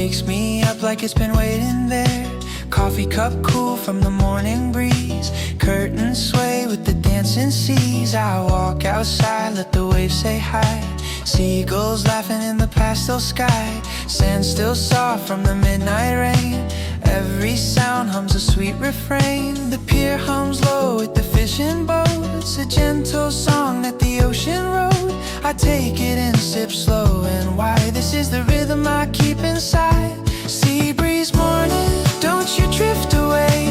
wakes me up like it's been waiting there. Coffee cup cool from the morning breeze. Curtains sway with the dancing seas. I walk outside, let the waves say hi. Seagulls laughing in the pastel sky. Sand still soft from the midnight rain. Every sound hums a sweet refrain. The pier hums low with the fishing boats. A gentle song that the ocean wrote. I take it and sip slow. And why this is the rhythm I keep inside. Sea breeze morning, don't you drift away.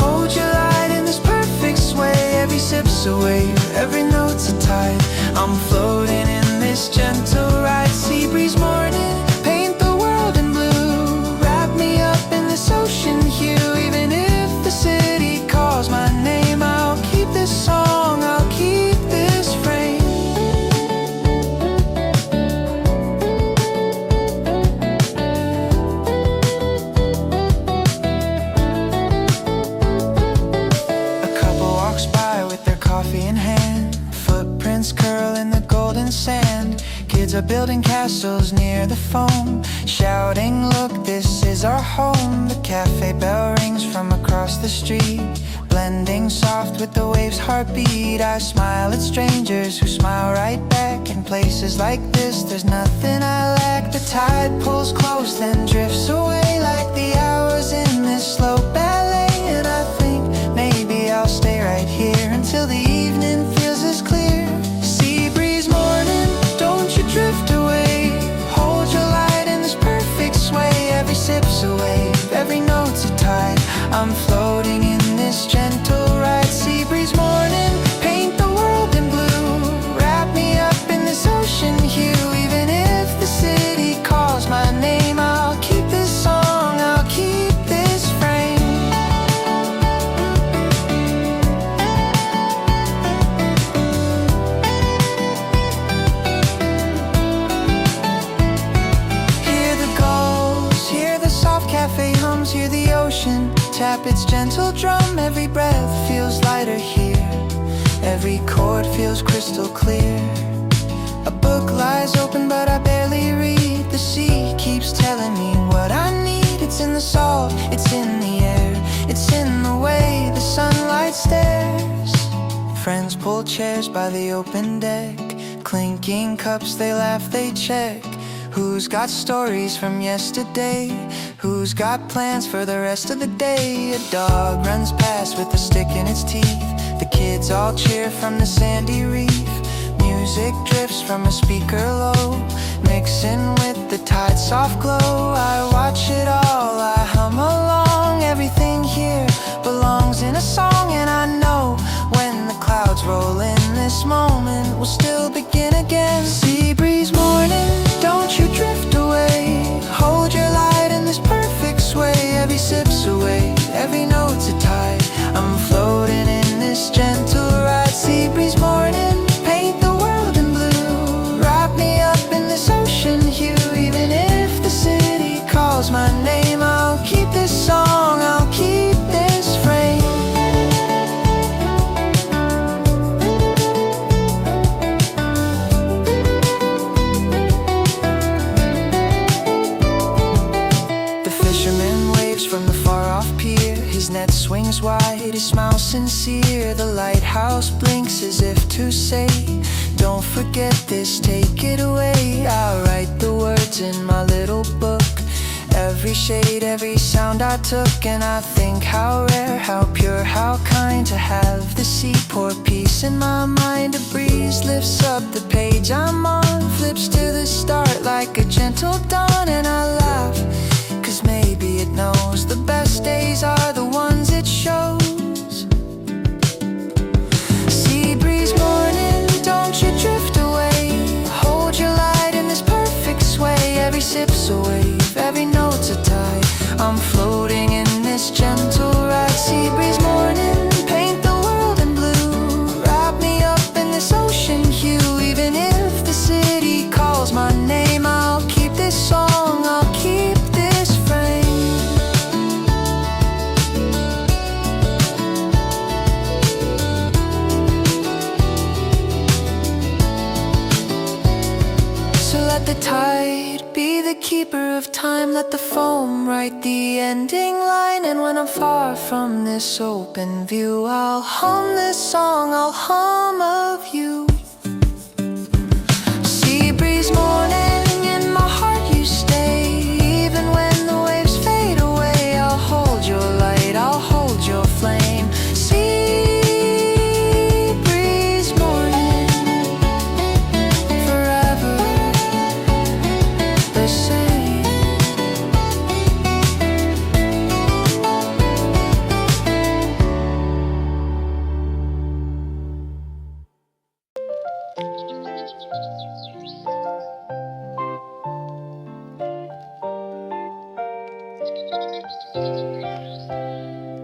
Hold your light in this perfect sway. Every sip's a wave, every note's a tide. I'm floating in this gentle ride. Sea breeze morning, paint the world in blue. Wrap me up in this ocean hue. Even if the city calls my name, I'll keep this song, I'll keep this frame. Coffee in hand, footprints curl in the golden sand. Kids are building castles near the foam, shouting, look, this is our home. The cafe bell rings from across the street, blending soft with the waves' heartbeat. I smile at strangers who smile right back. In places like this, there's nothing I lack. The tide pulls close, then drifts away like the hours in this slow ballet. And I think maybe I'll stay right here until the evening feels as clear. Sea breeze morning, don't you drift away. Hold your light in this perfect sway. Every sip's a wave, every note's a tide. I'm floating in this gentle ride. Sea breeze morning, paint the world in blue. Wrap me up in this ocean hue. Even if the city calls my name, I'll keep this song, I'll keep this frame. Cafe hums, hear the ocean tap its gentle drum. Every breath feels lighter here, every chord feels crystal clear. A book lies open but I barely read. The sea keeps telling me what I need. It's in the salt, it's in the air, it's in the way the sunlight stares. Friends pull chairs by the open deck, clinking cups, they laugh, they check. Who's got stories from yesterday? Who's got plans for the rest of the day? A dog runs past with a stick in its teeth. The kids all cheer from the sandy reef. Music drifts from a speaker low, mixing with the tide's soft glow. I watch it all, I hum along. Everything here belongs in a song. And I know when the clouds roll in, this moment will still begin again. Sea breeze morning, don't you drift away. Hold your light in this perfect sway. Every sip's a wave, every note's a tide. I'm floating in this gentle ride. Sea breeze morning, paint the world in blue. Wrap me up in this ocean hue. Even if the city calls my name, I'll keep this song, I'll keep this frame. From the far-off pier, his net swings wide, his smile sincere. The lighthouse blinks as if to say, don't forget this, take it away. I write the words in my little book, every shade, every sound I took. And I think how rare, how pure, how kind to have the sea pour peace in my mind. A breeze lifts up the page I'm on, flips to the start like a gentle dawn. And I laugh, maybe it knows the best days are the ones it shows. Sea breeze morning, don't you drift away. Hold your light in this perfect sway. Every sip's a wave, every note's a tide. I'm floating in this gentle ride. Sea breeze morning, paint the world in blue. Wrap me up in this ocean hue. Even if the city calls my name, I'll keep this song, I'll keep of time, let the foam write the ending line. And when I'm far from this open view, I'll hum this song, I'll hum of you. Sea breeze morning, in my heart you stay. Even when the waves fade away, I'll hold your light, I'll hold your flame. Sea breeze morning, forever the same.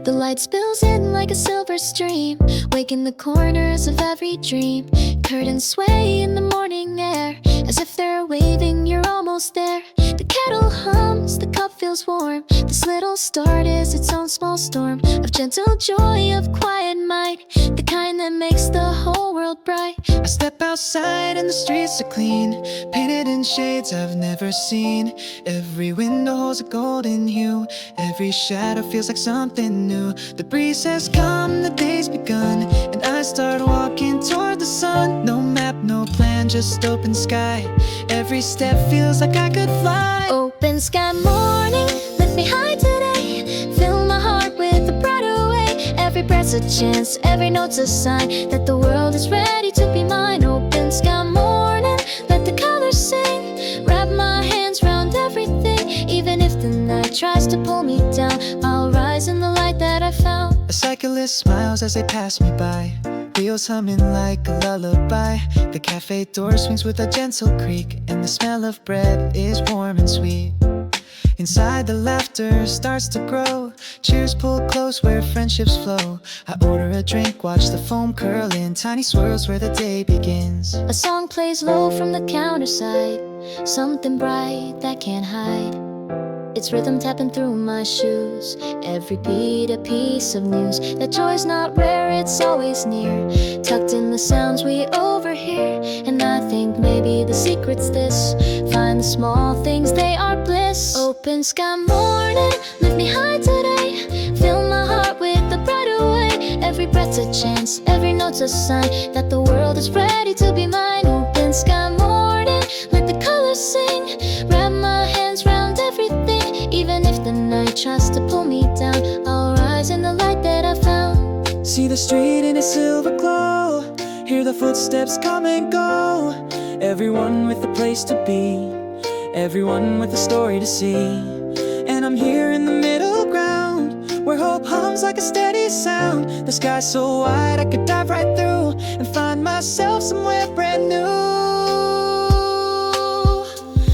The light spills in like a silver stream, waking the corners of every dream. Curtains sway in the morning air, as if they're waving, you're almost there. The kettle hums, the cup feels warm. This little start is its own small storm of gentle joy, of quiet might, the kind that makes the whole world bright. I step outside and the streets are clean, painted in shades I've never seen. Every window holds a golden hue, every shadow feels like something new. The breeze has come, the day's begun, and I start walking toward the sun. No map, no plan, just open sky. Every step feels like I could fly. Open sky morning, lift me high today. Fill my heart with a brighter way. Every breath's a chance, every note's a sign that the world is ready to be mine. Open sky morning, let the colors sing. Wrap my hands round everything. Even if the night tries to pull me down, I'll rise in the light that I found. A cyclist smiles as they pass me by, wheels humming like a lullaby. The cafe door swings with a gentle creak, and the smell of bread is warm and sweet. Inside the laughter starts to grow, cheers pull close where friendships flow. I order a drink, watch the foam curl in tiny swirls where the day begins. A song plays low from the counter side, something bright that can't hide. Its rhythm tapping through my shoes, every beat a piece of news. That joy's not rare, it's always near, tucked in the sounds we overhear. And I think maybe the secret's this: find the small things, they are bliss. Open sky morning, lift me high today. Fill my heart with a brighter way. Every breath's a chance, every note's a sign that the world is ready to be mine. Open sky morning, let the colors sing. Wrap my hands round everything. Even if the night tries to pull me down, I'll rise in the light that I found. See the street in a silver glow, hear the footsteps come and go. Everyone with a place to be, everyone with a story to see. And I'm here in the middle ground, where hope hums like a steady sound. The sky's so wide I could dive right through and find myself somewhere brand new.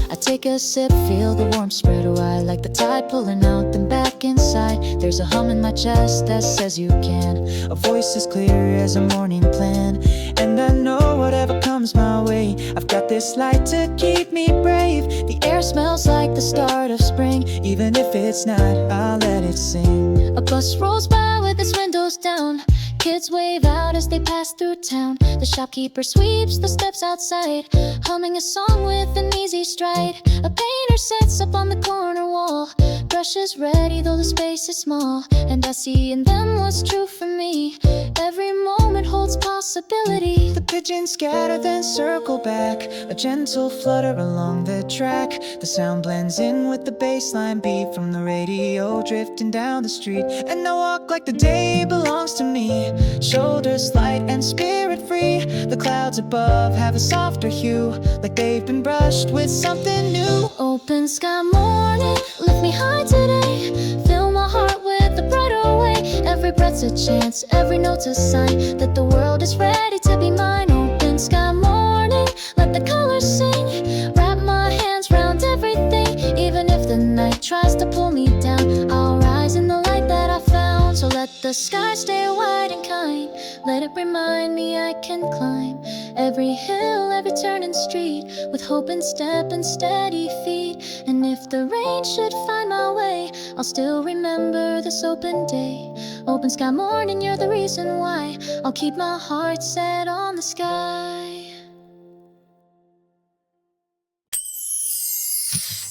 I take a sip, feel the warmth spread wide, like the tide pulling out, then back inside. There's a hum in my chest that says you can. A voice as clear as a morning plan, and I know whatever comes my way, I've got this light to keep me brave. The air smells like the start of spring. Even if it's not, I'll let it sing. A bus rolls by with its windows down. Kids wave out as they pass through town. The shopkeeper sweeps the steps outside, humming a song with an easy stride. A painter sets up on the corner wall, brushes ready though the space is small. And I see in them what's true for me. Every moment holds possibility. The pigeons scatter then circle back, a gentle flutter along the track. The sound blends in with the bassline beat from the radio drifting down the street. And I walk like the day belongs to me, shoulders light and spirit free. The clouds above have a softer hue, like they've been brushed with something new. Open sky morning, lift me high today. Fill my heart with a brighter way. Every breath's a chance, every note's a sign that the world is ready to be mine. Open sky morning, let the colors sing. Wrap my hands round everything. Even if the night tries to pull me down, I'll rise in the light that I found. So let the sky stay wide and kind, let it remind me I can climb every hill, every turning street, with hope in step and steady feet. And if the rain should find my way, I'll still remember this open day. Open sky morning, you're the reason why I'll keep my heart set on the sky.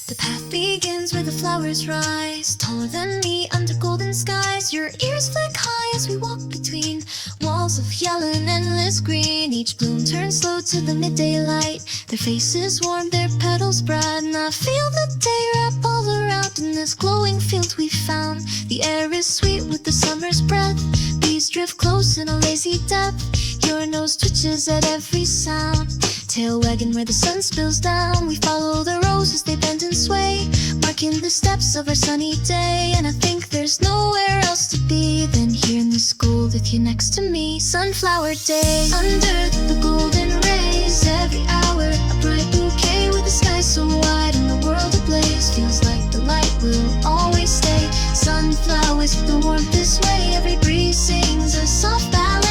The path begins where the flowers rise, taller than me under golden skies. Your ears flick high as we walk between walls of yellow and endless green. Each bloom turns slow to the midday light, their faces warm, their petals bright, and I feel the day wrap all around in this glowing field we found. The air is sweet with the summer's breath, bees drift close in a lazy depth. Your nose twitches at every sound, tail wagging where the sun spills down. We follow the roses, they bend and sway, marking the steps of our sunny day. And I think there's nowhere else to be than here in this gold with you next to me. Sunflower days under the golden rays, every hour a bright bouquet with the sky so wide and the world ablaze. Feels like the light will always stay. Sunflowers keep the warmth this way, every breeze sings a soft ballet.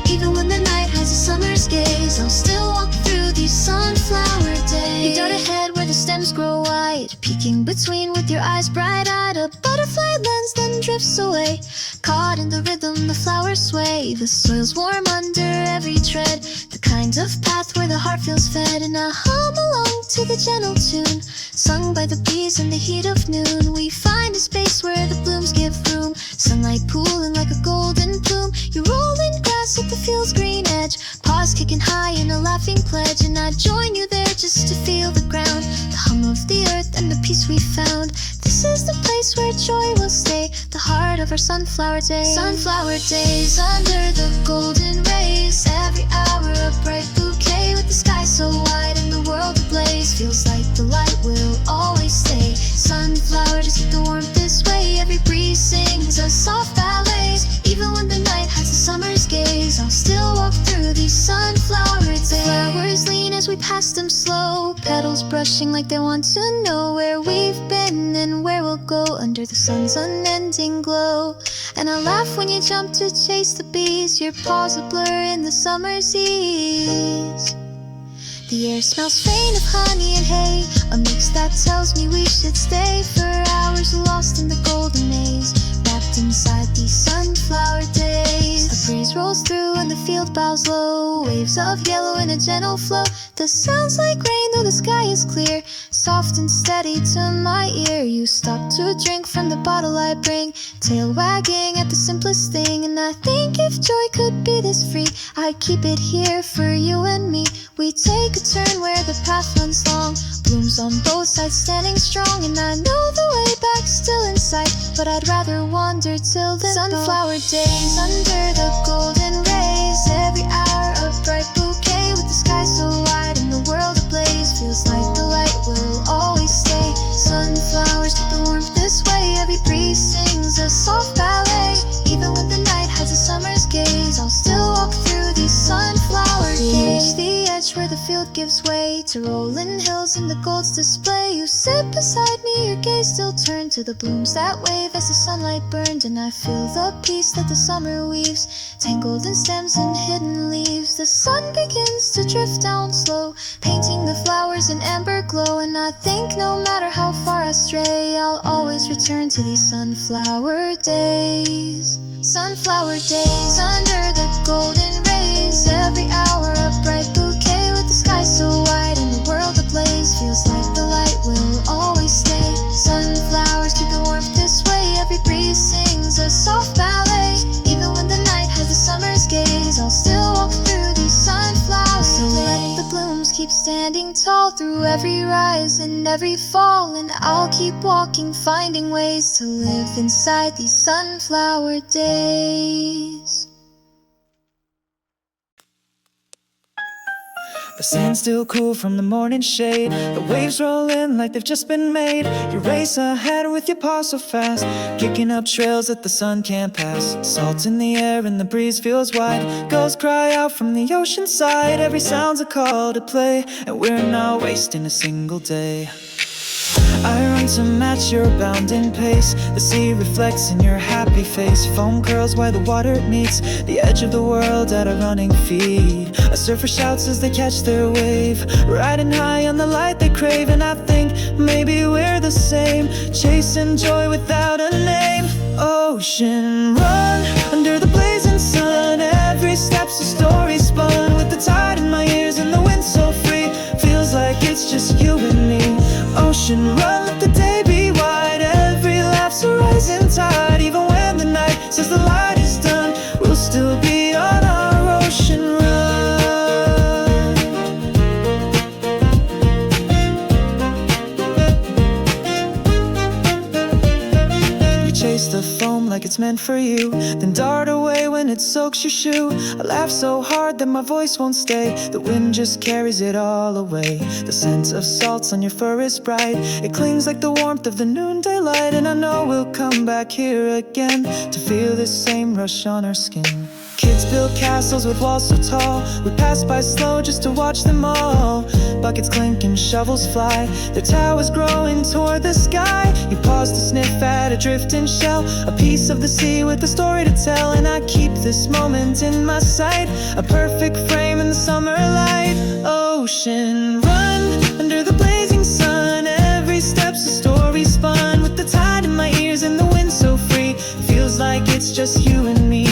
Even when the night has a summer's gaze, I'll still walk through these sunflower days. You dart ahead where the stems grow wide, peeking between with your eyes bright-eyed. A butterfly lens then drifts away, caught in the rhythm the flowers sway. The soil's warm under every tread, the kind of path where the heart feels fed. And I hum along to the gentle tune, sung by the bees in the heat of noon. We find a space where the blooms give room, sunlight pooling like a golden plume. You roll in grass at the field's green edge, paws kicking high in a laughing pledge. And I join you there just to feel the ground, the hum of the earth and the peace we found. This is the place where joy will stay, the heart of our sunflower days. Sunflower days under the golden rays, every hour a bright bouquet with the sky so wide and the world ablaze. Feels like the light will always stay. Sunflower, just keep the warmth this way, every breeze sings a soft ballet. Even when the night has a summer's gaze, I'll still walk through these sunflower days. Flowers lean as we pass them slow, petals brushing like they want to know where we've been and where we'll go under the sun's unending glow. And I laugh when you jump to chase the bees, your paws a blur in the summer's ease. The air smells faint of honey and hay, a mix that tells me we should stay for hours lost in the golden maze, wrapped inside these sunflower days. A breeze rolls through and the field bows low, waves of yellow in a gentle flow. The sounds like rain though the sky is clear, soft and steady to my ear. You stop to drink from the bottle I bring, tail wagging at the simplest thing. And I think if joy could be this free, I'd keep it here for you and me. We take a turn where the path runs long, blooms on both sides standing strong. And I know the way back's still in sight, but I'd rather wander till the sunflower days under the golden rays, every hour a bright bouquet with the sky so wide and the world ablaze. Feels like the light will always stay. Sunflowers keep the warmth this way, every breeze sings a soft ballet. Even when the night has a summer's gaze, I'll still walk through these sunflower days. The edge where the field gives way to rolling hills and the gold's display. You sit beside me, your gaze still turned to the blooms that wave as the sunlight burned. And I feel the peace that the summer weaves, tangled in stems and hidden leaves. The sun begins to drift down slow, painting the flowers in amber glow. And I think no matter how far I stray, I'll always return to these sunflower days. Sunflower days under the golden rays, every hour a bright bouquet with the sky so wide and the world ablaze. Feels like the light will always stay. Sunflowers keep the warmth this way, every breeze sings a soft ballet. Even when the night has a summer's gaze, I'll still walk through these sunflowers. So let the blooms keep standing tall through every rise and every fall, and I'll keep walking, finding ways to live inside these sunflower days. The sand's still cool from the morning shade, the waves roll in like they've just been made. You race ahead with your paws so fast, kicking up trails that the sun can't pass. Salt in the air and the breeze feels wide, gulls cry out from the ocean side. Every sound's a call to play, and we're not wasting a single day. I run to match your bounding pace, the sea reflects in your happy face. Foam curls where the water meets the edge of the world at a running feet. A surfer shouts as they catch their wave, riding high on the light they crave. And I think maybe we're the same, chasing joy without a name. Ocean run under the blazing sun, every step's a story spun, with the tide in my ears and the wind so free. Feels like it's just you and me. Ocean run, let the day rising tide. Even when the night says the light is done, we'll still be on our ocean run. You chase the foam like it's meant for you, then dart away when it soaks your shoe. I laugh so hard that my voice won't stay. The wind just carries it all away. The scent of salts on your fur is bright. It clings like the warmth of the noonday light. And I know we'll come back here again to feel this same rush on our skin. Kids build castles with walls so tall. We pass by slow just to watch them all. Buckets clink and shovels fly, their towers growing toward the sky. You pause to sniff at a drifting shell, a piece of the sea with a story to tell. And I keep this moment in my sight, a perfect frame in the summer light. Ocean run under the blazing sun. Every step's a story spun, with the tide in my ears and the wind so free. Feels like it's just you and me.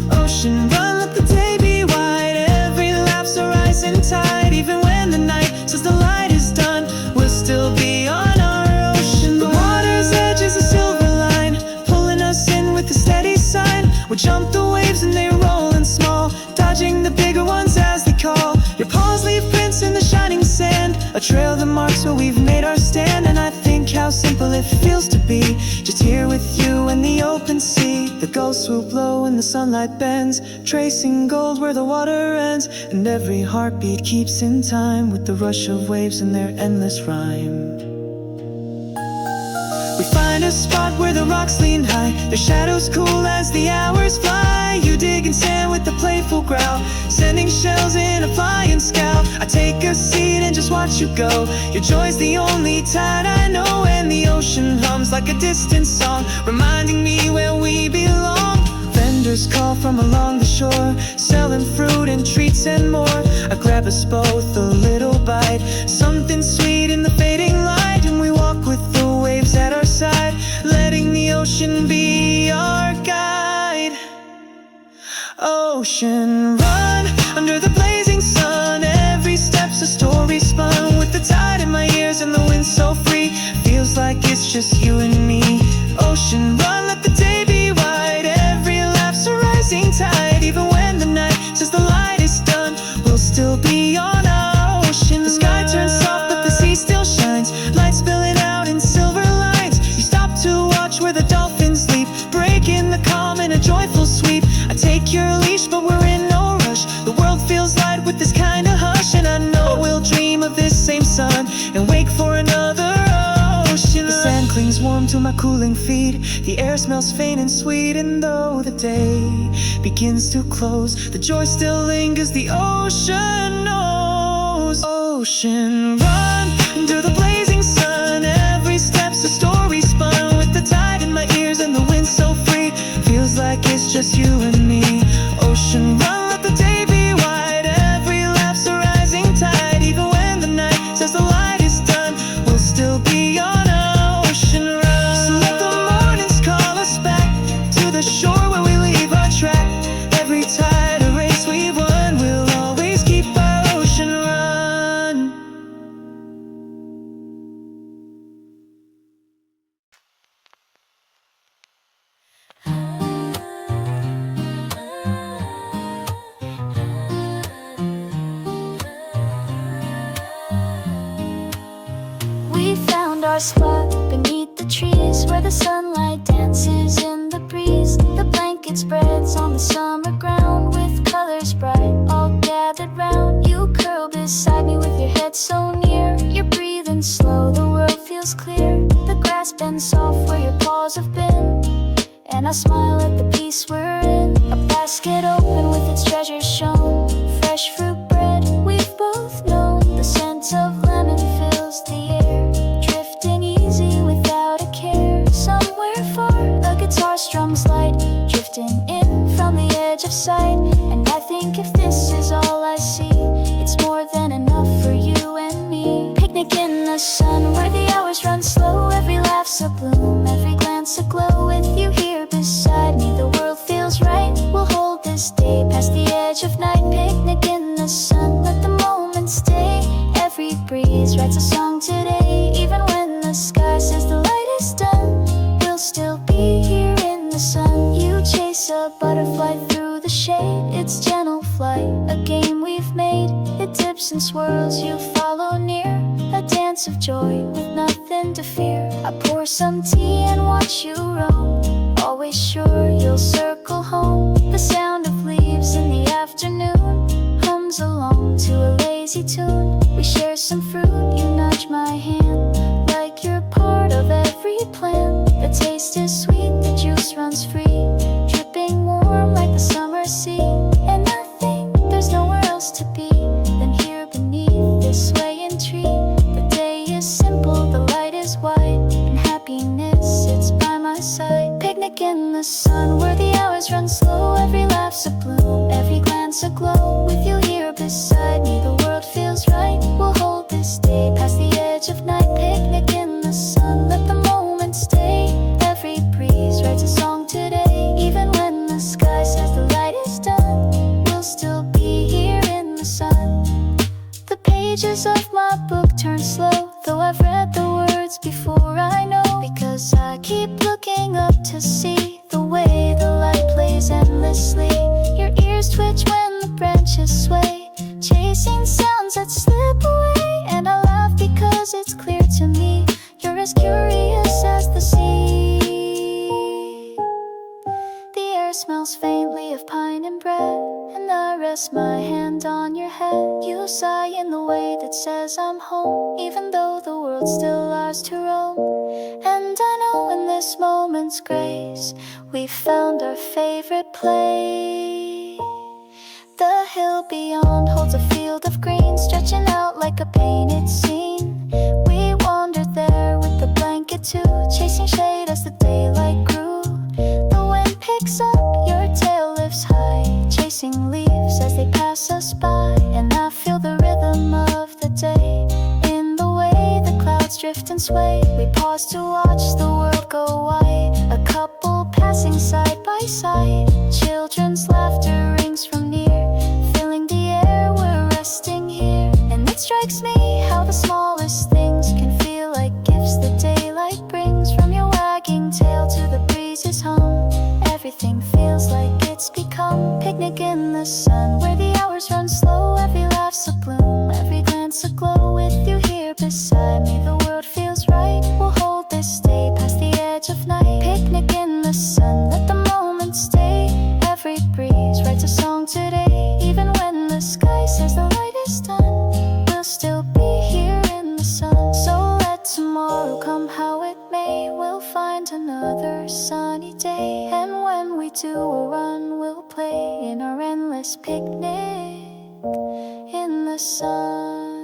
Ocean run, let the day be wide. Every laugh's a rising tide. Even when the night says the light is done, we'll still be on our ocean. The water's edge is a silver line, pulling us in with a steady sign. We jump the waves and they roll in small, dodging the bigger ones as they call. Your paws leave prints in the shining sand, a trail that marks where we've made our stand. And I think how simple it feels to be just here with you in the open sea. The gulls swoop low and the sunlight bends, tracing gold where the water ends. And every heartbeat keeps in time with the rush of waves and their endless rhyme. We find a spot where the rocks lean high, their shadows cool as the hours fly. You dig in sand with a playful growl, sending shells in a flying scow. I take a seat and just watch you go. Your joy's the only tide I know, and the ocean hums like a distant song, reminding me where we belong. Vendors call from along the shore, selling fruit and treats and more. I grab us both a little bite, something sweet in the fading light. And we walk with the waves at our side, letting the ocean be our guide. Ocean run under the blazing sun. Every step's a story spun, with the tide in my ears and the wind so free. Feels like it's just you and me. Ocean run, let the day be wide. Every laugh's a rising tide. Even when the night says the light is done, we'll still be on our ocean. The sky turns soft but the sea still shines, light spilling out in silver lines. You stop to watch where the dolphins leap, breaking the calm in a joyful sweep. I take your leash but we're in no rush, the world feels light with this kind of hush. And I know we'll dream of this same sun and wake for another ocean. The sand clings warm to my cooling feet, the air smells faint and sweet. And though the day begins to close, the joy still lingers, the ocean knows. Ocean run under the blazing sun. Every step's a story spun, with the tide in my ears and the wind so free. Feels like it's just you and me. Ocean run, let the day be wide. Every laugh's a rising tide. Even when the night says the light is done, we'll still be on our ocean run. So let the mornings call us back to the shore where we leave our track. Every tide a race we've won, we'll always keep our ocean run. We found our spot beneath the trees, where the sunlight dances in the breeze. The blanket spreads on the summer ground, with colors bright all gathered round. You curl beside me with your head so near. You're breathing slow, the world feels clear. The grass bends soft where your paws have been, and I smile at the peace we're in. A basket open with its treasures shown, fresh fruit bread we've both known. The scent of lemon fills the air, drifting easy without a care. Somewhere far, a guitar strums light, drifting in from the edge of sight. And I think if this is all I see, it's more than enough for you and me. Picnic in the sun, where the hours run slow. Every laugh's a bloom, every glance a glow. With you here beside me, the world feels right. We'll hold this day past the edge of night. Picnic in the sun, let the moment stay. Every breeze writes a song today. Even when the sky says the light is done, we'll still be light, a game we've made. It dips and swirls, you follow near, a dance of joy with nothing to fear. I pour some tea and watch you roam, always sure you'll circle home. The sound of leaves in the afternoon hums along to a lazy tune. We share some fruit, you nudge my hand like you're part of every plan. The taste is sweet, the juice runs free, dripping warm like the summer sea. And I think there's nowhere else to be than here beneath this swaying tree. The day is simple, the light is white, and happiness sits by my side. Picnic in the sun where the hours run slow, every laugh's a bloom, every glance a glow. With you here beside me, the world feels right. We'll hold this day past the edge of night. Picnic in the sun, let the moment stay. Every breeze writes a song today. Even when the sky says the light is done, we'll still be here in the sun. The pages of my book turn slow, though I've read the words before I know. Because I keep looking up to see the way the light plays endlessly. Your ears twitch when the branches sway, chasing sounds that slip away. And I laugh because it's clear to me you're as curious as the sea. The air smells faintly of pine and bread, and I rest my hand on your head. You sigh in the way that says I'm home, even though the world's still ours to roam. And I know in this moment's grace we found our favorite place. The hill beyond holds a field of green, stretching out like a painted scene. We wandered there with the blanket too, chasing shade as the daylight grew. The wind picks up, your tail lifts high, chasing leaves as they pass us by. And I feel the rhythm of the day in the way the clouds drift and sway. We pause to watch the world go wide, a couple passing side by side. Children's laughter rings from near, filling the air, we're resting here. And it strikes me how the smallest things can feel like gifts the daylight brings. From your wagging tail to the breeze's hum, everything feels like it's become picnic in the sun where the hours run slow, every laugh's a bloom, every glance a glow. With you here beside me, the world feels right. We'll hold this day past the edge of night. Picnic in the sun, let the moment stay. Every breeze writes a song today. Even when the sky says the light is done, we'll still be here in the sun. So let tomorrow come how it may, we'll find another sunny day. And when we do a run, we'll play in our endless picnic in the sun.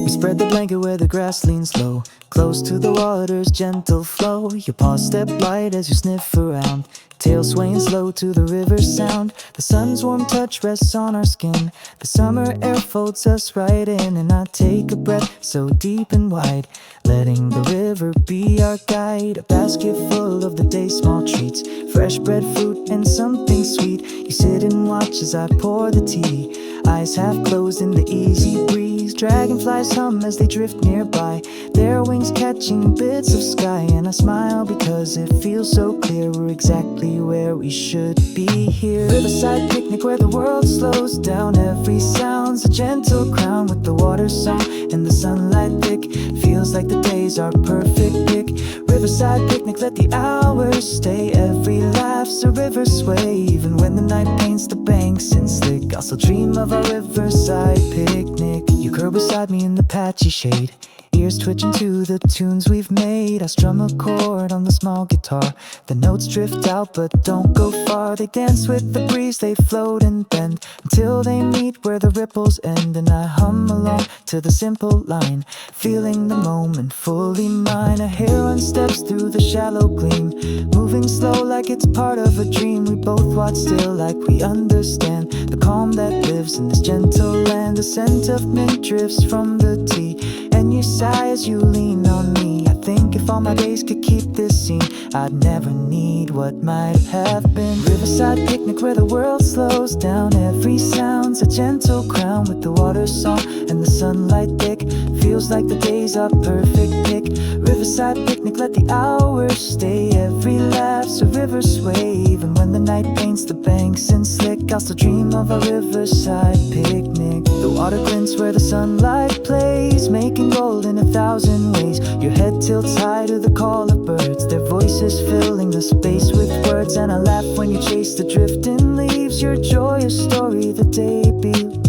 Spread the blanket where the grass leans low, close to the water's gentle flow. Your paws step light as you sniff around, tail swaying slow to the river's sound. The sun's warm touch rests on our skin, the summer air folds us right in. And I take a breath so deep and wide, letting the river be our guide. A basket full of the day's small treats, fresh bread, fruit, and something sweet. You sit and watch as I pour the tea, eyes half closed in the easy breeze. Dragonflies hum as they drift nearby, their wings catching bits of sky. And I smile because it feels so clear we're exactly where we should be here. Riverside picnic where the world slows down, every sound's a gentle crown. With the water song and the sunlight thick, feels like the days are perfect pick. Riverside picnic, let the hours stay, every laugh's a river sway. Even when the night paints the banks in slick, I'll still dream of our riverside picnic. You curl beside me in the patchy shade, ears twitching to the tunes we've made. I strum a chord on the small guitar, the notes drift out but don't go far. They dance with the breeze, they float and bend until they meet where the ripples end. And I hum along to the simple line, feeling the moment fully mine. A heron steps through the shallow gleam, moving slow like it's part of a dream. We both watch still like we understand the calm that lives in this gentle land. The scent of mint drifts from the tea, and you say sigh as you lean on me. I think if all my days could keep this scene, I'd never need what might have been. Riverside picnic where the world slows down. Every sound's a gentle crown with the water song and the sunlight thick. Feels like the days are perfect pick. Riverside picnic, let the hours stay. Every laugh's a river sway. Even when the night paints the banks in slick, I'll still dream of a riverside picnic. The water glints where the sunlight plays, making gold in 1,000 ways. Your head tilts high to the call of birds, their voices filling the space with words. And I laugh when you chase the drifting leaves, your joyous story the day believes.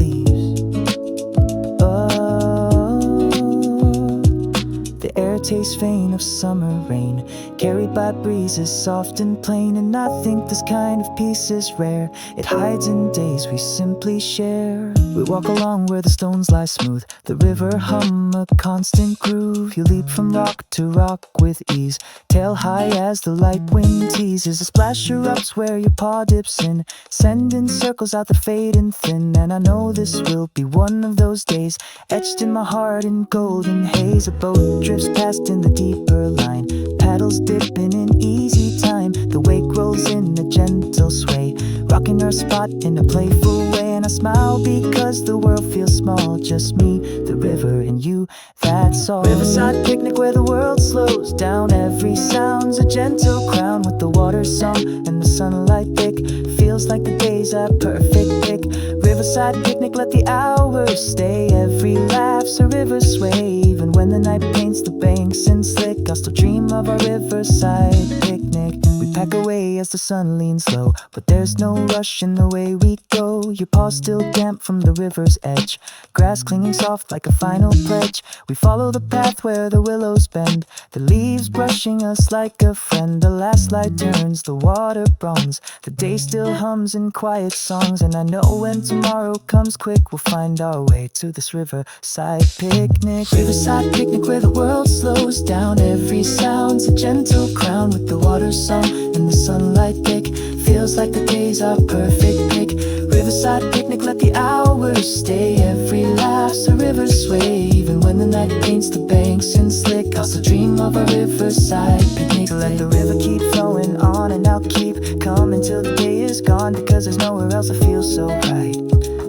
The air tastes faint of summer rain, carried by breezes soft and plain. And I think this kind of peace is rare. It hides in days we simply share. We walk along where the stones lie smooth, the river hum a constant groove. You leap from rock to rock with ease, tail high as the light wind teases. A splash erupts where your paw dips in, sending circles out that fade and thin. And I know this will be one of those days, etched in my heart in golden haze. A boat drifts past in the deeper line, paddles dipping in easy time. The wake rolls in a gentle sway, rocking our spot in a playful way. And I smile because the world feels small, just me, the river, and you, that's all. Riverside picnic where the world slows down. Every sound's a gentle crown with the water song and the sunlight thick. Feels like the days are perfect pick. Riverside picnic, let the hours stay. Every laugh's a river sway. Even when the night paints the banks in slick, I'll still dream of our riverside picnic. We pack away as the sun leans low, but there's no rush in the way we go. Your paws still damp from the river's edge, grass clinging soft like a final pledge. We follow the path where the willows bend, the leaves brushing us like a friend. The last light turns the water bronze, the day still hums in quiet songs. And I know when tomorrow comes quick, we'll find our way to this riverside picnic. Riverside picnic where the world slows down. Every sound's a gentle crown with the water song and the sunlight thick. Feels like the days are perfect pick. Riverside picnic, let the hours stay. Every laugh's a river sway. Even when the night paints the banks in slick, I'll still dream of a riverside picnic. To let the river keep flowing on, and I'll keep coming till the day is gone, because there's nowhere else I feel so right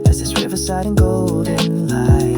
as this riverside and golden light.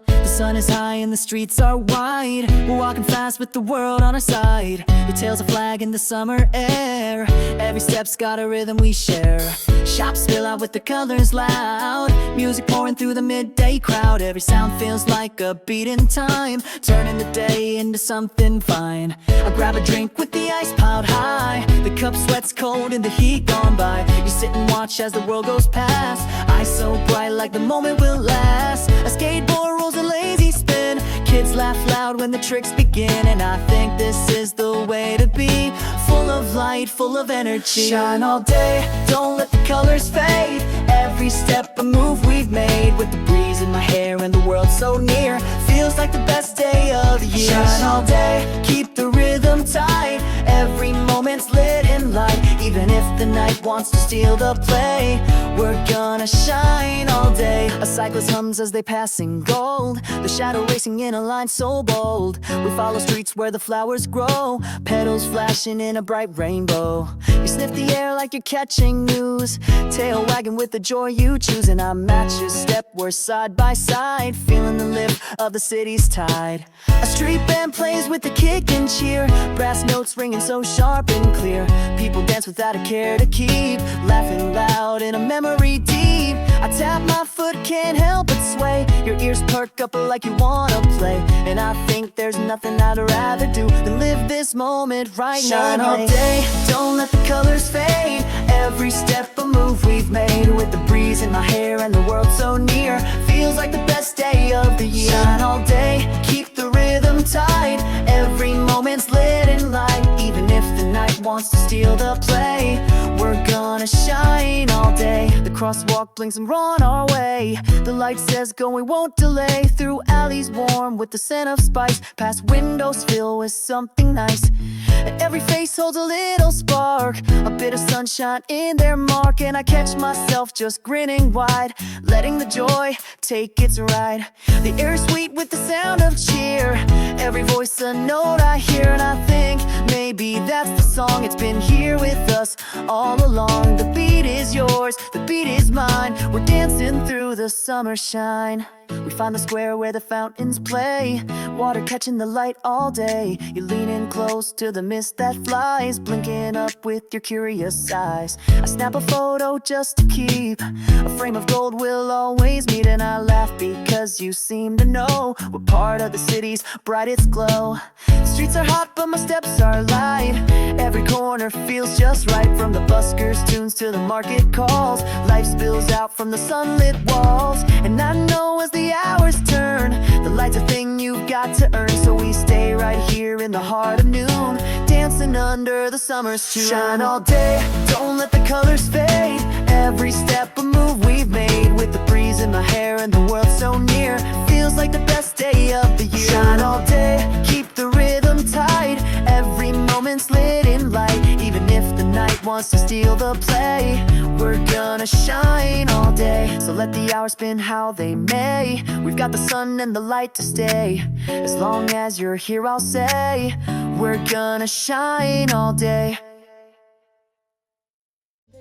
The sun is high and the streets are wide. We're walking fast with the world on our side. Your tail's a flag in the summer air. Every step's got a rhythm we share. Shops spill out with the colors loud, music pouring through the midday crowd. Every sound feels like a beat in time, turning the day into something fine. I grab a drink with the ice piled high, the cup sweats cold and the heat gone by. You sit and watch as the world goes past, eyes so bright like the moment will last. A skateboard rolls a lazy spin, kids laugh loud when the tricks begin. And I think this is the way to be, full of light, full of energy. Shine all day, don't let the colors fade. Every step a move we've made, with the breeze in my hair and the world so near. Feels like the best day of the year. Shine all day, keep the rhythm tight. Every moment's lit in light. Even if the night wants to steal the play, we're gonna shine all day. A cyclist hums as they pass in gold, the shadow racing in a line so bold. We follow streets where the flowers grow, petals flashing in a bright rainbow. You sniff the air like you're catching news, tail wagging with the joy you choose. And I match your step, we're side by side, feeling the lift of the city's tide. A street band plays with the kick and cheer, brass notes ringing so sharp and clear. People dance without a care to keep, laughing loud in a memory deep. I tap my foot, can't help but sway. Your ears perk up like you wanna play. And I think there's nothing I'd rather do than live this moment right now. Shine all day, don't let the colors fade. Every step a move we've made, with the breeze in my hair and the world so near. Feels like the best day of the year. Shine all day, keep the rhythm tight. Every moment's lit in light. Even if the night wants to steal the play, we're We're gonna shine all day. The crosswalk blinks and we're on our way. The light says go, we won't delay. Through alleys warm with the scent of spice, past windows filled with something nice. And every face holds a little spark, a bit of sunshine in their mark. And I catch myself just grinning wide, letting the joy take its ride. The air is sweet with the sound of cheer, every voice a note I hear. And I think maybe that's the song, it's been here with us all along. The beat is yours, the beat is mine. We're dancing through the summer shine. We find the square where the fountains play, water catching the light all day. You lean in close to the mist that flies, blinking up with your curious eyes. I snap a photo just to keep a frame of gold we'll always meet. And I laugh because you seem to know we're part of the city's brightest glow. The streets are hot but my steps are light, every corner feels just right. From the buskers' tunes to the market calls, life spills out from the sunlit walls. And I know as the hours turn, the light's a thing you've got to earn. So we stay right here in the heart of noon, dancing under the summer's tune. Shine all day, don't let the colors fade. Every step a move we've made, with the breeze in my hair and the world so near, feels like the best day of the year. Shine all day, keep the rhythm tight, every moment's lit in light. Even if the night wants to steal the play, we're gonna shine all day. So let the hours spin how they may, we've got the sun and the light to stay. As long as you're here I'll say, we're gonna shine all day.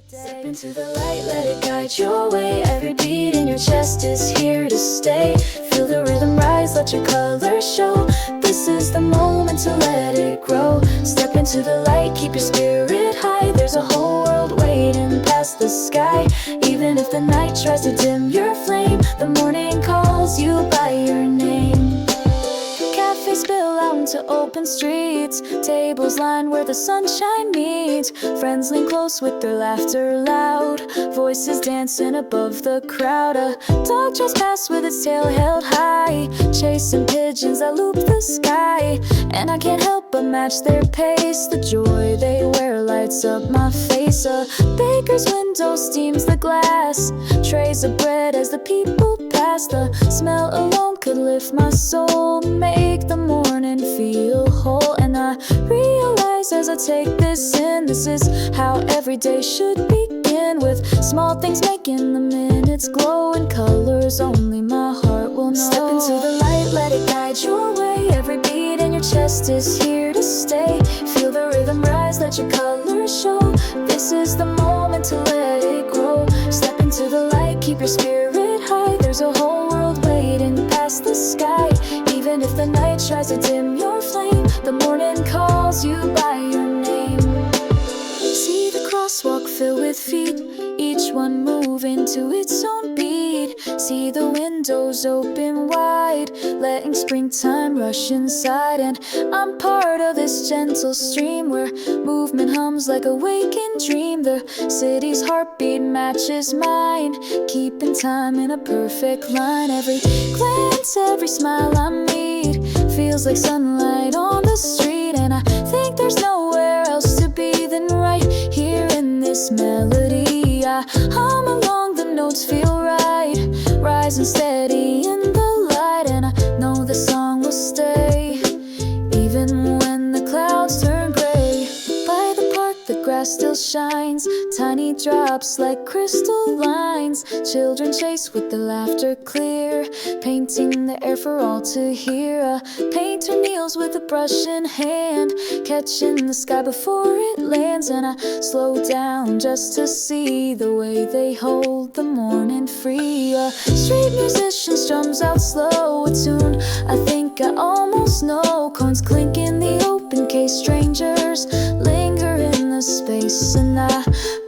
Step into the light, let it guide your way. Every beat in your chest is here to stay. Feel the rhythm rise, let your colors show. This is the moment to let it grow. Step into the light, keep your spirit high. There's a whole world waiting past the sky. Even if the night tries to dim your flame, the morning calls you by your name. Cafes spill out into open streets, tables lined where the sunshine meets. Friends lean close with their laughter loud, voices dancing above the crowd. A dog tries past with its tail held high, chasing pigeons that loop the sky. And I can't help but match their pace, the joy they wear lights up my face. A baker's window steams the glass, trays of bread as the people pass. The smell alone could lift my soul, make the morning feel whole. And I realize as I take this in, this is how every day should begin, with small things making the minutes glow, and colors only my heart will know. Step into the light, let it guide your way. Every beat in your chest is here to stay. Feel the rhythm rise, let your colors show. This is the moment to let it grow. Step into the light, keep your spirit high. There's a whole world waiting past the sky. Even if the night tries to dim your flame, the morning calls you by your name. See the crosswalk filled with feet, each one moving to its own beat. See the windows open wide, letting springtime rush inside. And I'm part of this gentle stream where movement hums like a waking dream. The city's heartbeat matches mine, keeping time in a perfect line. Every glance, every smile I meet feels like sunlight on the street. And I think there's nowhere else to be than right here in this melody. I hum along, the notes feel right, rising steady in the light. And I know the song will stay, even when the clouds turn gray. By the park, the grass still shines, tiny drops like crystal lines. Children chase with their laughter clear, painting the air for all to hear. A painter kneels with a brush in hand, catching the sky before it lands. And I slow down just to see the way they hold the morning free. A street musician strums out slow, a tune I think I almost know. Coins clink in the open case, strangers linger in the space. And I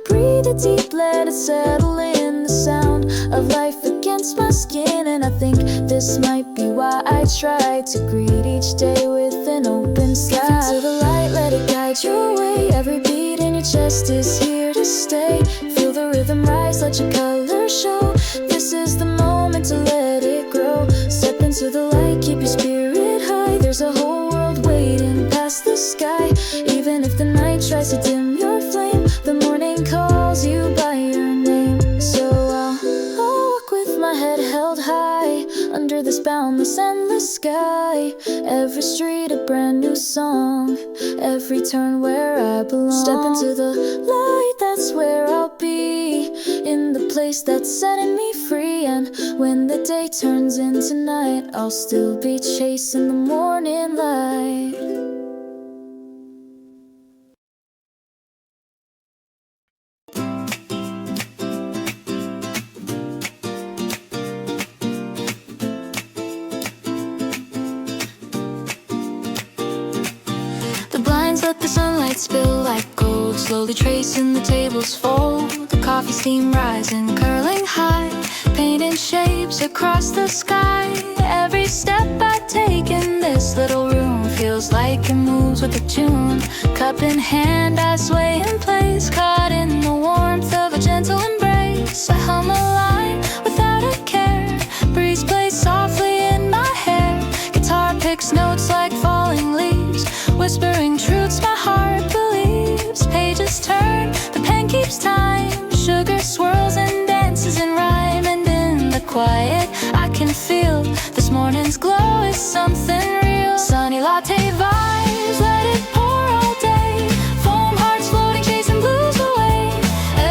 breathe it deep, let it settle in, the sound of life against my skin. And I think this might be why I try to greet each day with an open sky. Step into the light, let it guide your way. Every beat in your chest is here to stay. Feel the rhythm rise, let your colors show. This is the moment to let it grow. Step into the light, keep your spirit high. There's a whole world waiting past the sky. Even if the night tries to dim your flame, the morning calls sky. Every street a brand new song, every turn where I belong. Step into the light, that's where I'll be, in the place that's setting me free. And when the day turns into night, I'll still be chasing the morning light. Let the sunlight spill like gold, slowly tracing the tables fold. The coffee steam rising, curling high, painting shapes across the sky. Every step I take in this little room feels like it moves with a tune. Cup in hand, I sway in place, caught in the warmth of a gentle embrace. I hum a line without a care, breeze plays softly in my hair. Guitar picks notes like falling leaves, whispering truths my heart believes. Pages turn, the pen keeps time, sugar swirls and dances in rhyme. And in the quiet I can feel this morning's glow is something real. Sunny latte vibes, let it pour all day. Foam hearts floating, chasing blues away.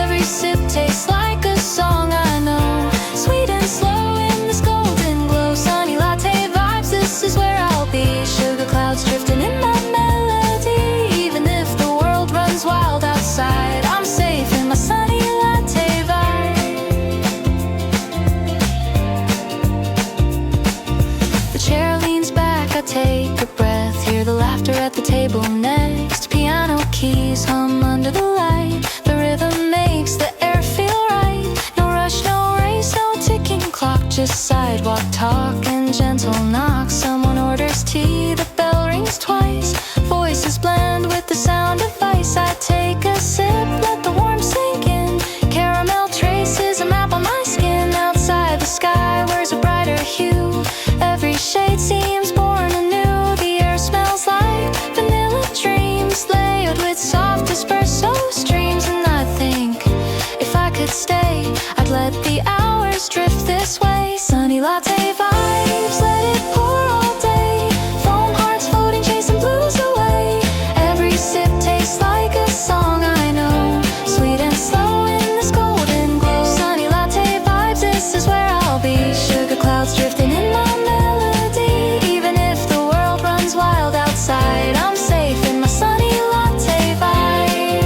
Every sip tastes like a song I know, sweet and slow in this golden glow. Sunny latte vibes, this is where I'll be. Sugar clouds drifting in my melody. Even if the world runs wild outside, I'm safe in my sunny latte vibe. The chair leans back, I take a breath, hear the laughter at the table next. Piano keys hum under the light, the rhythm makes the air feel right. No rush, no race, no ticking clock, just sidewalk talk and gentle knocks. Someone orders tea, the bell rings twice, voices blend with the sound of ice. I take a sip, let the warmth sink in. Caramel traces a map on my skin. Outside the sky wears a brighter hue, every shade seems born anew. The air smells like vanilla dreams, layered with soft espresso streams. And I think if I could stay, I'd let the hours drift this way. Sunny latte vibes, let it pour all day. Foam hearts floating, chasing blues away. Every sip tastes like a song I know, sweet and slow in this golden glow. Sunny latte vibes, this is where I'll be. Sugar clouds drifting in my melody. Even if the world runs wild outside, I'm safe in my sunny latte vibe.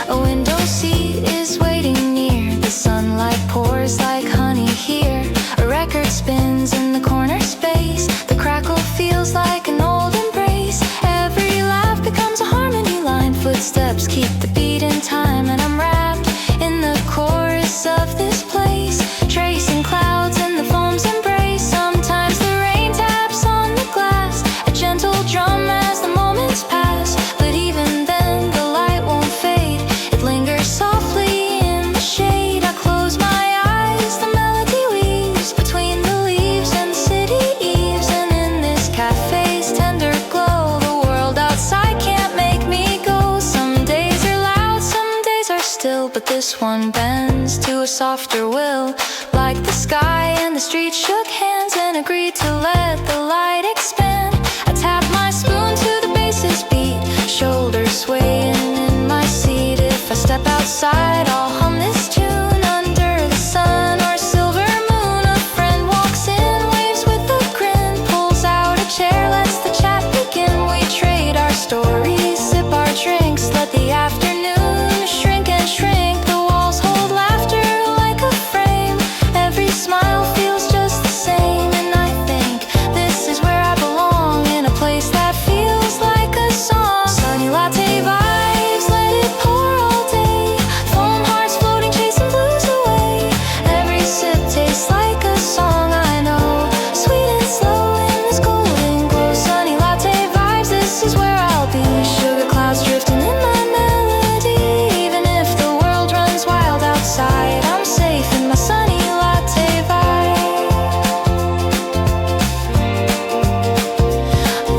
A window seat is waiting near, the sunlight pours like honey here. A record spins in the corner space, the crackle feels like an old embrace. Every laugh becomes a harmony line, footsteps keep the beat in time. And I'm wrapped in the chorus of this place, tracing clouds in the foam's embrace. Sometimes the rain taps on the glass, a gentle drum as the moments pass. But even then the light won't fade, it lingers softly in the shade. I close my eyes, the melody weaves between the leaves and the city eaves. And in this cafe's tender glow, the world outside can't make me go. Some days are loud, some days are still, but this one bends to a softer will. Like the sky and the street shook hands and agreed to let the light expand. I tap my spoon to the bass's beat, shoulders swaying in my seat. If I step outside, I'll hum this tune under the sun or silver moon. A friend walks in, waves with a grin, pulls out a chair, lets the chat begin. We trade our stories, sip our drinks, let the afternoon shrink and shrink. The walls hold laughter like a frame, every smile feels just the same. And I think this is where I belong, in a place that feels like a song. Sunny latte vibes, let it pour all day. Foam hearts floating, chasing blues away. Every sip tastes like a song I know, sweet and slow in this golden glow. Sunny latte vibes, this is where I'll be. Sugar clouds drifting in my melody. Even if the world runs wild outside, I'm safe in my sunny latte vibe.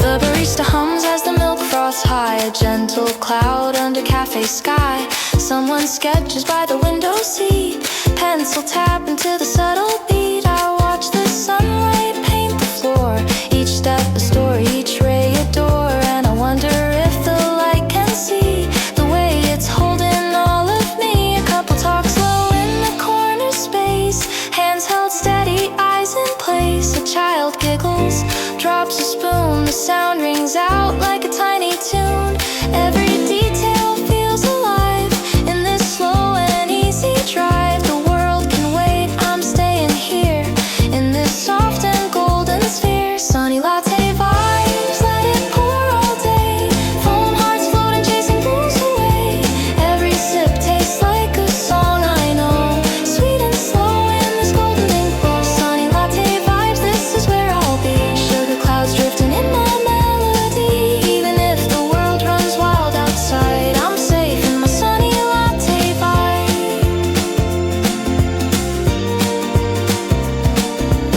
The barista hums as the milk froths high, a gentle cloud under cafe sky. Someone sketches by the window seat, pencil tap into the subtle beat. I sunlight paint the floor. Each step a story, each ray a door. And I wonder if the light can see the way it's holding all of me. A couple talks low in the corner space, hands held steady, eyes in place. A child giggles, drops a spoon, the sound rings out like a tiny tune. Every detail feels alive in this slow and easy drive. The world can wait, I'm staying here in this soft and golden sphere. Sunny latte vibes, let it pour all day. Foam hearts floating, chasing blues away. Every sip tastes like a song I know, sweet and slow in this golden ink flow. Sunny latte vibes, this is where I'll be. Sugar clouds drifting in my melody. Even if the world runs wild outside, I'm safe in my sunny latte vibe.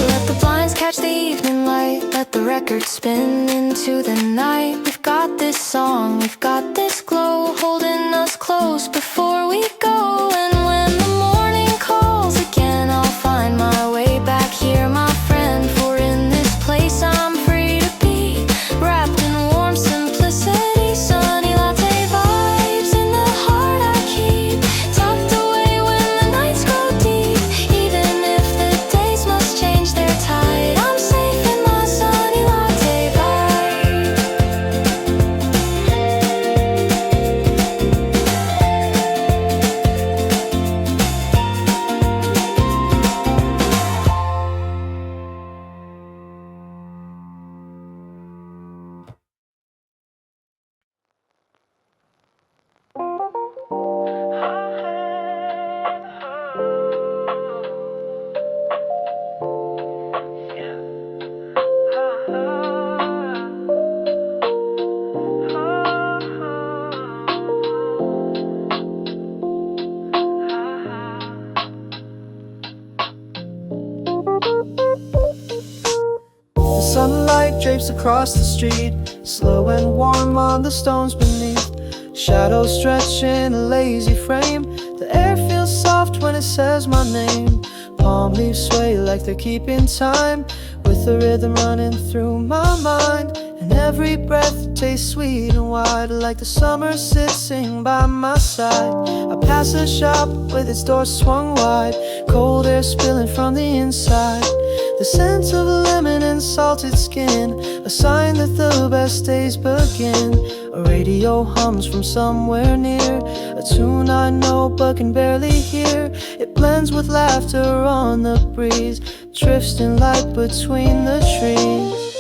Let the blinds catch the evening light, let the record spin into the night. We've got this song, we've got this glow, holding us close before we go. And when the morning calls again, I'll find my way back here, my friend. For in this place I'm free to be, wrapped in warm simplicity. Sunny latte vibes in the heart I keep, tucked away when the nights grow deep. Even if the days must change their tide, I'm safe in my sunny latte vibe. The sunlight drapes across the street, slow and warm on the stones beneath. Shadows stretch in a lazy frame. The air feels soft when it says my name. Palm leaves sway like they're keeping time, with the rhythm running through my mind. And every breath tastes sweet and wide, like the summer sitting by my side. I pass a shop with its doors swung wide, cold air spilling from the inside. The scent of lemon and salted skin, a sign that the best days begin. A radio hums from somewhere near, a tune I know but can barely hear. It blends with laughter on the breeze, drifts in light between the trees.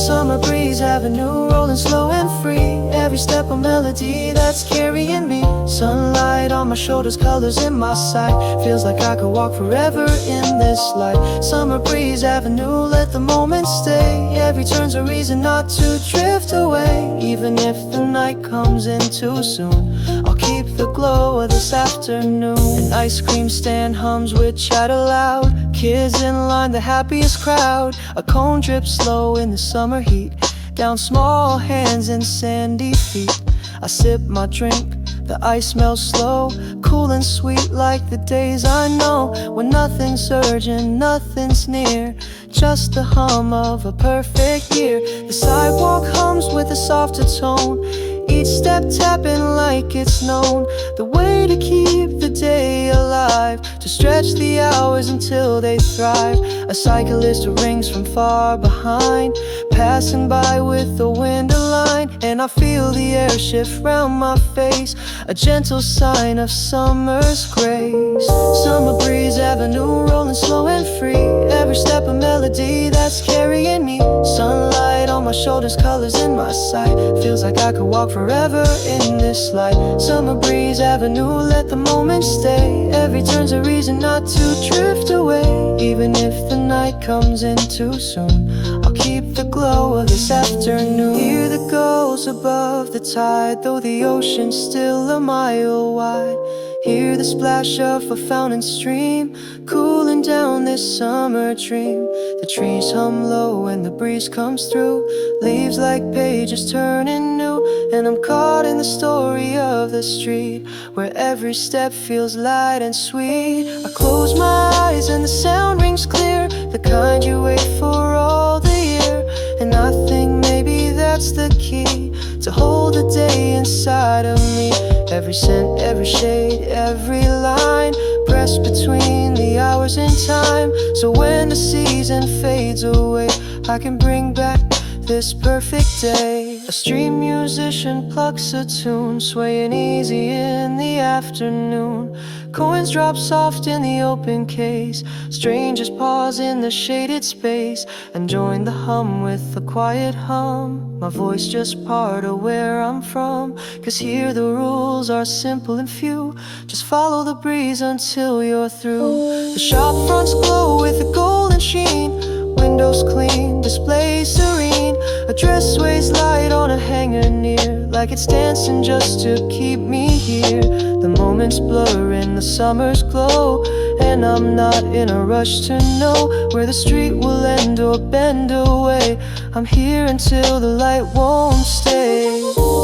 Summer breeze avenue, rolling slow and free. Every step a melody that's carrying me. Sunlight on my shoulders, colors in my sight. Feels like I could walk forever in this light. Summer breeze avenue, let the moment stay. Every turn's a reason not to drift away. Even if the night comes in too soon, I'll keep the glow of this afternoon. An ice cream stand hums with chatter loud. Kids in line, the happiest crowd. A cone drips slow in the summer heat, down small hands and sandy feet. I sip my drink, the ice melts slow, cool and sweet like the days I know, when nothing's urgent, nothing's near, just the hum of a perfect year. The sidewalk hums with a softer tone, each step tapping like it's known. The way to keep the day alive, to stretch the hours until they thrive. A cyclist who rings from far behind, passing by with the window line. And I feel the air shift round my face, a gentle sign of summer's grace. Summer breeze avenue, rolling slow and free. Every step a melody that's carrying me. Sunlight on my shoulders, colors in my sight. Feels like I could walk forever in this light. Summer breeze avenue, let the moment stay. Every turn's a reason not to drift away. Even if the night comes in too soon, I'll keep the glow of this afternoon. Hear the gulls above the tide, though the ocean's still a mile wide. Hear the splash of a fountain stream, cooling down this summer dream. The trees hum low when the breeze comes through, leaves like pages turning new. And I'm caught in the story of the street, where every step feels light and sweet. I close my eyes and the sound rings clear, the kind you wait for all the year. And I think maybe that's the key, to hold the day inside of me. Every scent, every shade, every line, pressed between the hours and time. So when the season fades away, I can bring back this perfect day. A street musician plucks a tune, swaying easy in the afternoon. Coins drop soft in the open case, strangers pause in the shaded space and join the hum with the quiet hum. My voice just part of where I'm from, 'cause here the rules are simple and few. Just follow the breeze until you're through. The shop fronts glow with a golden sheen, windows clean, displays serene. A dress sways light on a hanger near, like it's dancing just to keep me here. The moments blur in the summer's glow, and I'm not in a rush to know where the street will end or bend away. I'm here until the light won't stay.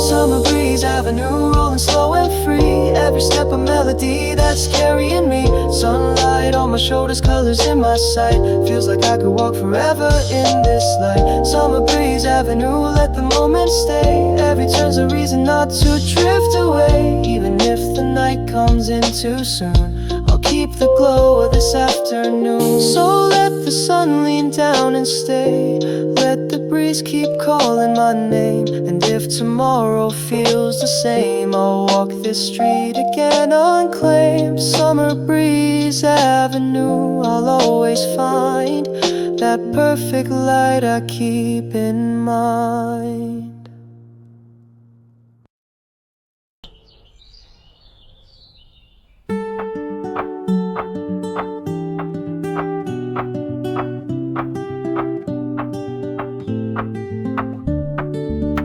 Summer breeze, avenue rolling slow and free, every step a melody that's carrying me. Sunlight on my shoulders, colors in my sight, feels like I could walk forever in this light. Summer breeze, avenue, let the moment stay. Every turn's a reason not to drift away. Even if the night comes in too soon, I'll keep the glow of this afternoon. So let the sun lean down and stay, let the breeze keep calling my name. And if tomorrow feels the same, I'll walk this street again unclaimed. Summer breeze, avenue, I'll always find that perfect light I keep in mind.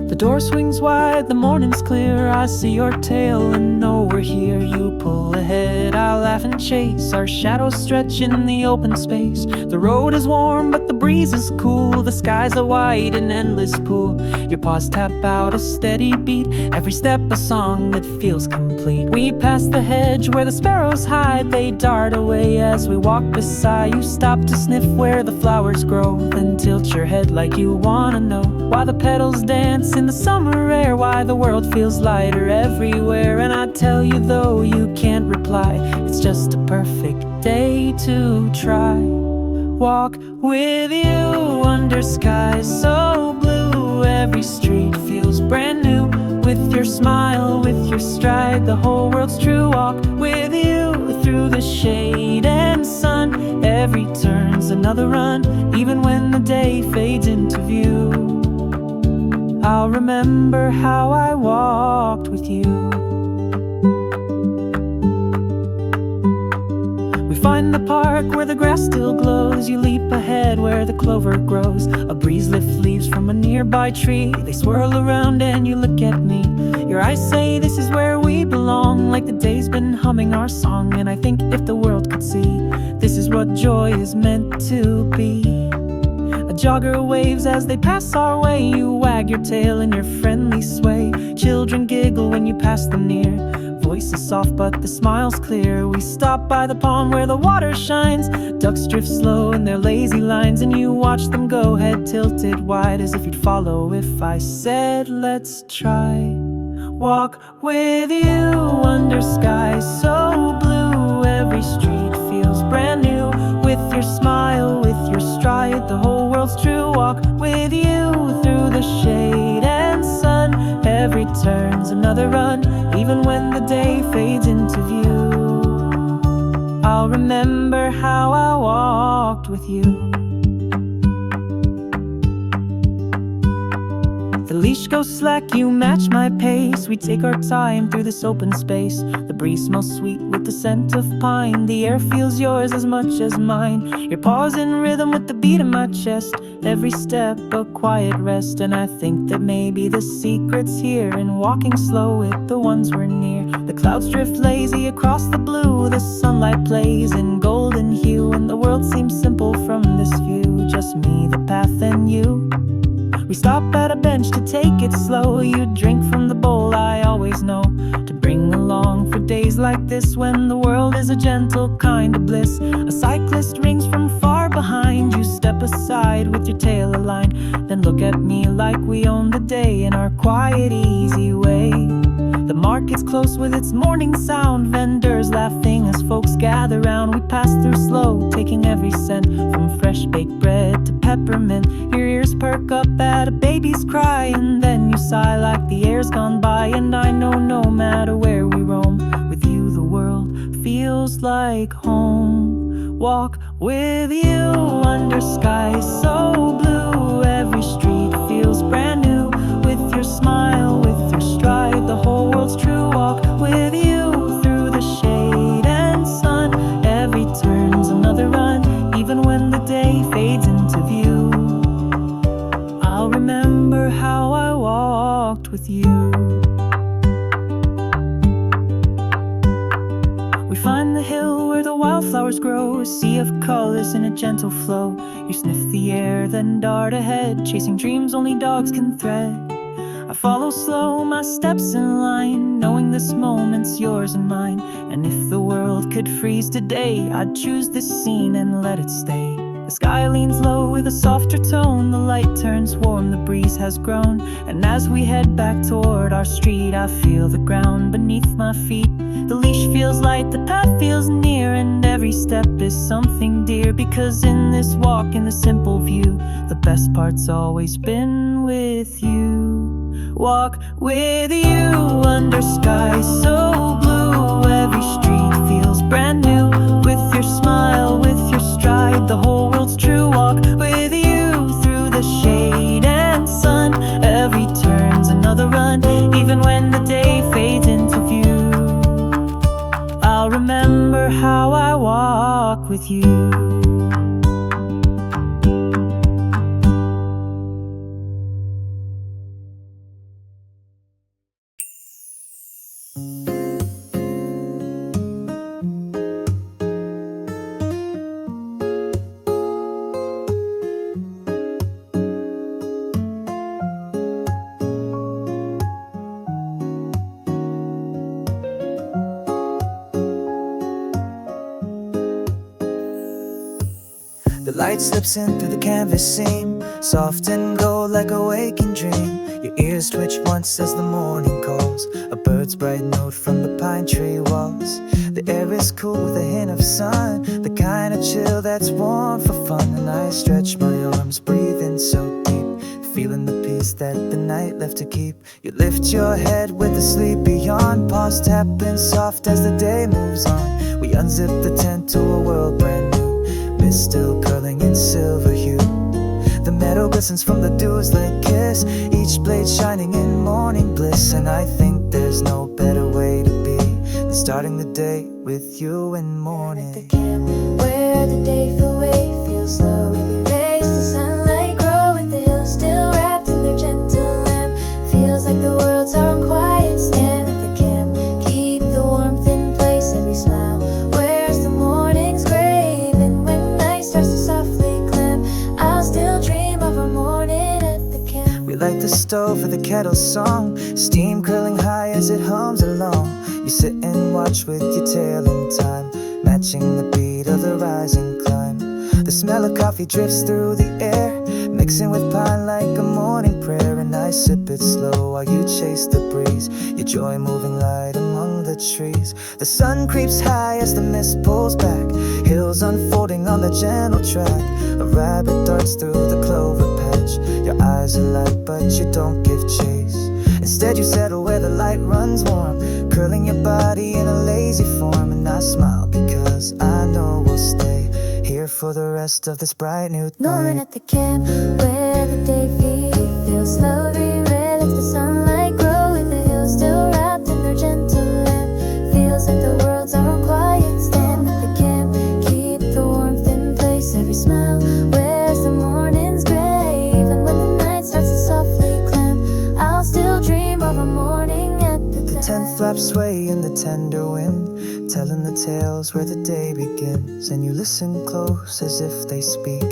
The door swings wide, the morning's clear. I see your tail and know we're here. You pull ahead, I laugh and chase, our shadows stretch in the open space. The road is warm, but the breeze is cool. The skies are white, an endless pool. Your paws tap out a steady beat, every step a song that feels complete. We pass the hedge where the sparrows hide, they dart away as we walk beside. You stop to sniff where the flowers grow, then tilt your head like you wanna know why the petals dance in the summer air, why the world feels lighter everywhere. And I tell you though you can't reply, it's just a perfect day to try. Walk with you under skies so blue, every street feels brand new. With your smile, with your stride, the whole world's true. Walk with you through the shade and sun, every turn's another run, even when the day fades into view. I'll remember how I walked with you. We find the park where the grass still glows. You leap ahead where the clover grows. A breeze lifts leaves from a nearby tree. They swirl around and you look at me. Your eyes say this is where we belong, like the day's been humming our song. And I think if the world could see, this is what joy is meant to be. A jogger waves as they pass our way. You wag your tail in your friendly sway. Children giggle when you pass them near. Voice is soft but the smile's clear. We stop by the pond where the water shines. Ducks drift slow in their lazy lines, and you watch them go, head tilted wide, as if you'd follow if I said let's try. Walk with you under skies so blue, every street feels brand new. With your smile, with your stride, the whole world's true. Walk with you through the shade and sun, every turn's another run, even when the day fades into view. I'll remember how I walked with you. The leash goes slack, you match my pace. We take our time through this open space. The breeze smells sweet with the scent of pine. The air feels yours as much as mine. Your paws in rhythm with the beat in my chest. Every step a quiet rest. And I think that maybe the secret's here in walking slow with the ones we're near. The clouds drift lazy across the blue. The sunlight plays in golden hue, and the world seems simple from this view. Just me, the path, and you. We stop at a bench to take it slow. You drink from the people I always know to bring along for days like this, when the world is a gentle kind of bliss. A cyclist rings from far behind you, step aside with your tail aligned, then look at me like we own the day in our quiet, easy way. The market's close with its morning sound, vendors laughing as folks gather round. We pass through slow, taking every cent, from fresh baked bread to peppermint. Your ears perk up at a baby's cry, and then you sigh like the air's gone by. And I know no matter where we roam, with you the world feels like home. Walk with you under skies so blue, every street feels brand new. With your smile, with your stride, the whole world's true. Walk with you through the shade and sun, every turn's another run, even when the day fades into view. I'll remember how I walked with you. We find the hill where the wildflowers grow, a sea of colors in a gentle flow. You sniff the air, then dart ahead, chasing dreams only dogs can thread. I follow slow, my steps in line, knowing this moment's yours and mine. And if the world could freeze today, I'd choose this scene and let it stay. The sky leans low with a softer tone, the light turns warm, the breeze has grown. And as we head back toward our street, I feel the ground beneath my feet. The leash feels light, the path feels near, and every step is something dear. Because in this walk, in the simple view, the best part's always been with you. Walk with you under skies so blue, every street feels brand new. With your smile, with your stride, the whole world's true. Walk with you through the shade and sun, every turn's another run, even when the day fades into view. I'll remember how I walk with you. The light slips in through the canvas seam, soft and gold like a waking dream. Your ears twitch once as the morning calls, a bird's bright note from the pine tree walls. The air is cool with a hint of sun, the kind of chill that's warm for fun. And I stretch my arms, breathing so deep, feeling the peace that the night left to keep. You lift your head with the sleep beyond, paws tapping soft as the day moves on. We unzip the tent to a world brand new, mist still curling in silver hue. The meadow glistens from the dew's late kiss, each blade shining in morning bliss. And I think there's no better way to be than starting the day with you in morning. At the camp where the day away feels slow, we raise the sunlight, grow with the hills still wrapped in their gentle lamp. Feels like the world's our own quiet stand. At the camp, keep the warmth in place, every smile wears the morning's gray. Even when night starts to softly climb, I'll still dream of our morning at the camp. We light the stove for the kettle's song, steam curling high as it hums along. You sit and watch with your tail in time, matching the beat of the rising climb. The smell of coffee drifts through the air, mixing with pine like a morning prayer. And I sip it slow while you chase the breeze, your joy moving light among the trees. The sun creeps high as the mist pulls back, hills unfolding on the gentle track. A rabbit darts through the clover patch, your eyes are light but you don't give chase. Instead you settle where the light runs warm, curling your body in a lazy form. And I smile because I know we'll stay here for the rest of this bright new Morning night. at the camp where the day feels slow, relax the sunlight, grow with the hills still wrapped in their gentle lamp. Feels like the world's our own quiet stand. At the camp, keep the warmth in place, every smile wears the morning's gray. Even when the night starts to softly climb, I'll still dream of a morning at the The tent flaps sway in the tender wind, telling the tales where the day begins, and you listen close as if they speak,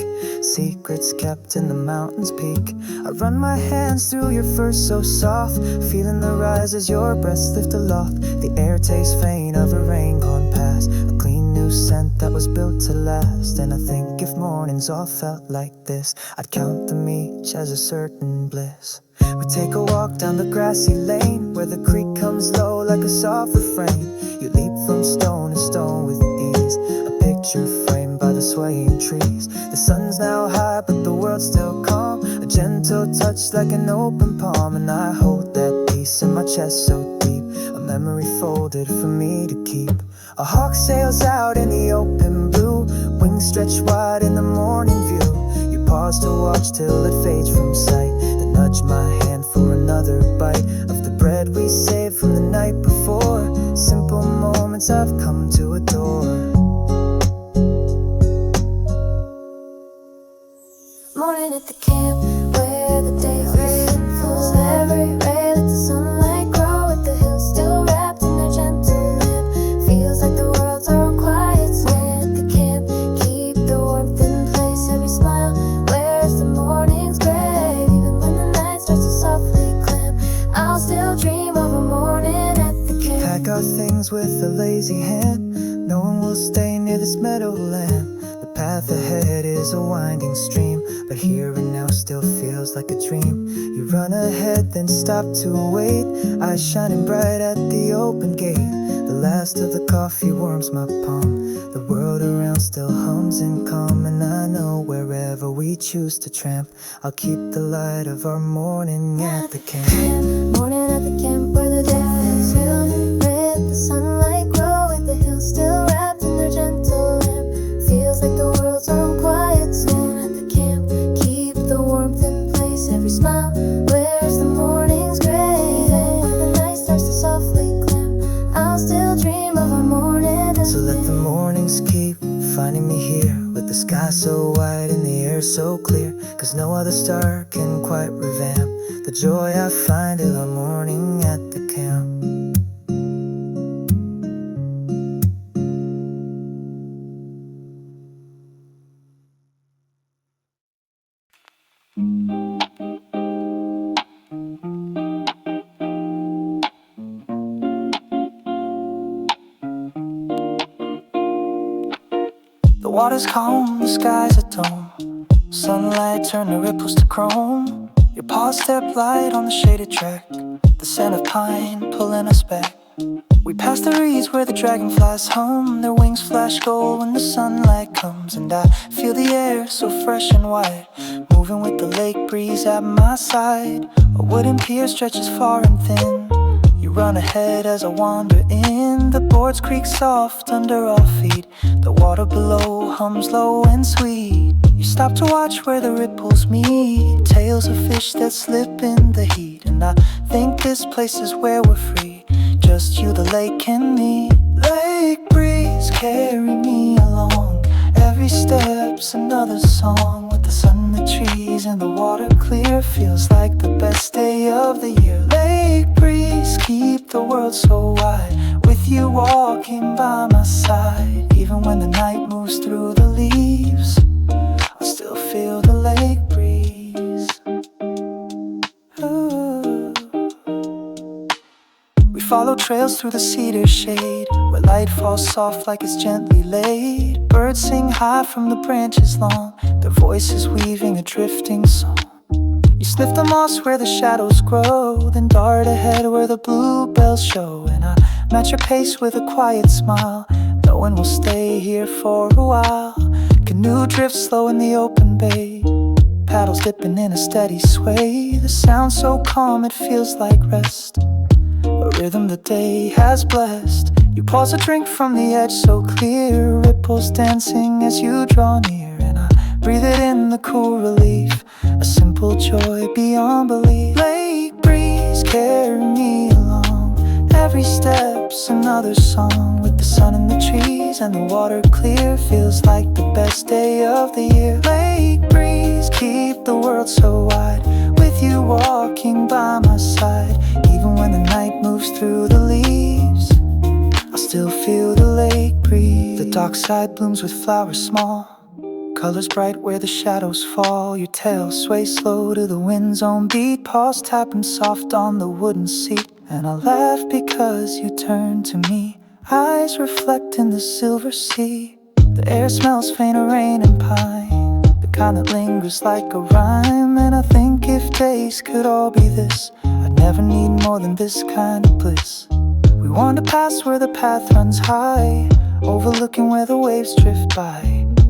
secrets kept in the mountain's peak. I run my hands through your fur so soft, feeling the rise as your breasts lift aloft. The air tastes faint of a rain gone past, a clean new scent that was built to last. And I think if mornings all felt like this, I'd count them each as a certain bliss. We take a walk down the grassy lane, where the creek comes low like a soft refrain. You leap from stone to stone with ease, a picture framed by the swaying trees. The sun's now high but the world's still calm, a gentle touch like an open palm. And I hold that peace in my chest so deep, a memory folded for me to keep. A hawk sails out in the open blue, wings stretch wide in the morning view. You pause to watch till it fades from sight, then nudge my hand for another bite of the bread we saved from the night before. Simple moments I've come to adore. Morning at the camp, where the day falls. Every ray lets the sunlight grow, with the hills still wrapped in their gentle lamp. Feels like the world's on quiet slant. At the camp, keep the warmth in place. Every smile wears the morning's grave. Even when the night starts to softly clamp, I'll still dream of a morning at the camp. Pack our things with a lazy hand, knowing we'll stay near this meadowland. The path ahead is a winding stream, but here and now still feels like a dream. You run ahead, then stop to wait, eyes shining bright at the open gate. The last of the coffee warms my palm, the world around still hums in calm. And I know wherever we choose to tramp, I'll keep the light of our morning at the camp. Morning at the camp, where the day feels filled with the sunlight glow, with the hills still wrapped in their gentle lamp. Feels like the world's on quiet slant. At the camp, keep the warmth in place. Every smile wears the morning's grace. And when the night starts to softly clamp, I'll still dream of our morning. So let the mornings keep finding me here, with the sky so wide and the air so clear, 'cause no other star can quite revamp the joy I find in our morning at the camp. The water's calm, the sky's a dome, sunlight turn the ripples to chrome. Your paws step light on the shaded track, the scent of pine pulling us back. We pass the reeds where the dragonflies hum, their wings flash gold when the sunlight comes. And I feel the air so fresh and wide, moving with the lake breeze at my side. A wooden pier stretches far and thin, you run ahead as I wander in. The boards creak soft under our feet, the water below hums low and sweet. You stop to watch where the ripples meet, tails of fish that slip in the heat. And I think this place is where we're free, just you, the lake, and me. Lake breeze, carry me along, every step's another song. With the sun, the trees, and the water clear, feels like the best day of the year. Lake breeze, keep the world so wide, with you walking by my side. Even when the night moves through the leaves, I still feel the lake breeze. Ooh. We follow trails through the cedar shade, where light falls soft like it's gently laid. Birds sing high from the branches long, their voices weaving a drifting song. You sniff the moss where the shadows grow, then dart ahead where the bluebells show. And I match your pace with a quiet smile, knowing we'll stay here for a while. Canoe drifts slow in the open bay, paddles dipping in a steady sway. The sound so calm it feels like rest, a rhythm the day has blessed. You pause a drink from the edge so clear, ripples dancing as you draw near. And I breathe it in, the cool relief, a simple joy beyond belief. Lake breeze, carry me along, every step's another song. With the sun and the trees and the water clear, feels like the best day of the year. Lake breeze, keep the world so wide, with you walking by my side. Even when the night moves through the leaves, I'll still still feel the lake breeze. The dark side blooms with flowers small, colors bright where the shadows fall. Your tail sways slow to the wind's own beat, paws tapping soft on the wooden seat. And I laugh because you turn to me, eyes reflect in the silver sea. The air smells faint of rain and pine, the kind that lingers like a rhyme. And I think if days could all be this, I'd never need more than this kind of bliss. We wander past where the path runs high, overlooking where the waves drift by.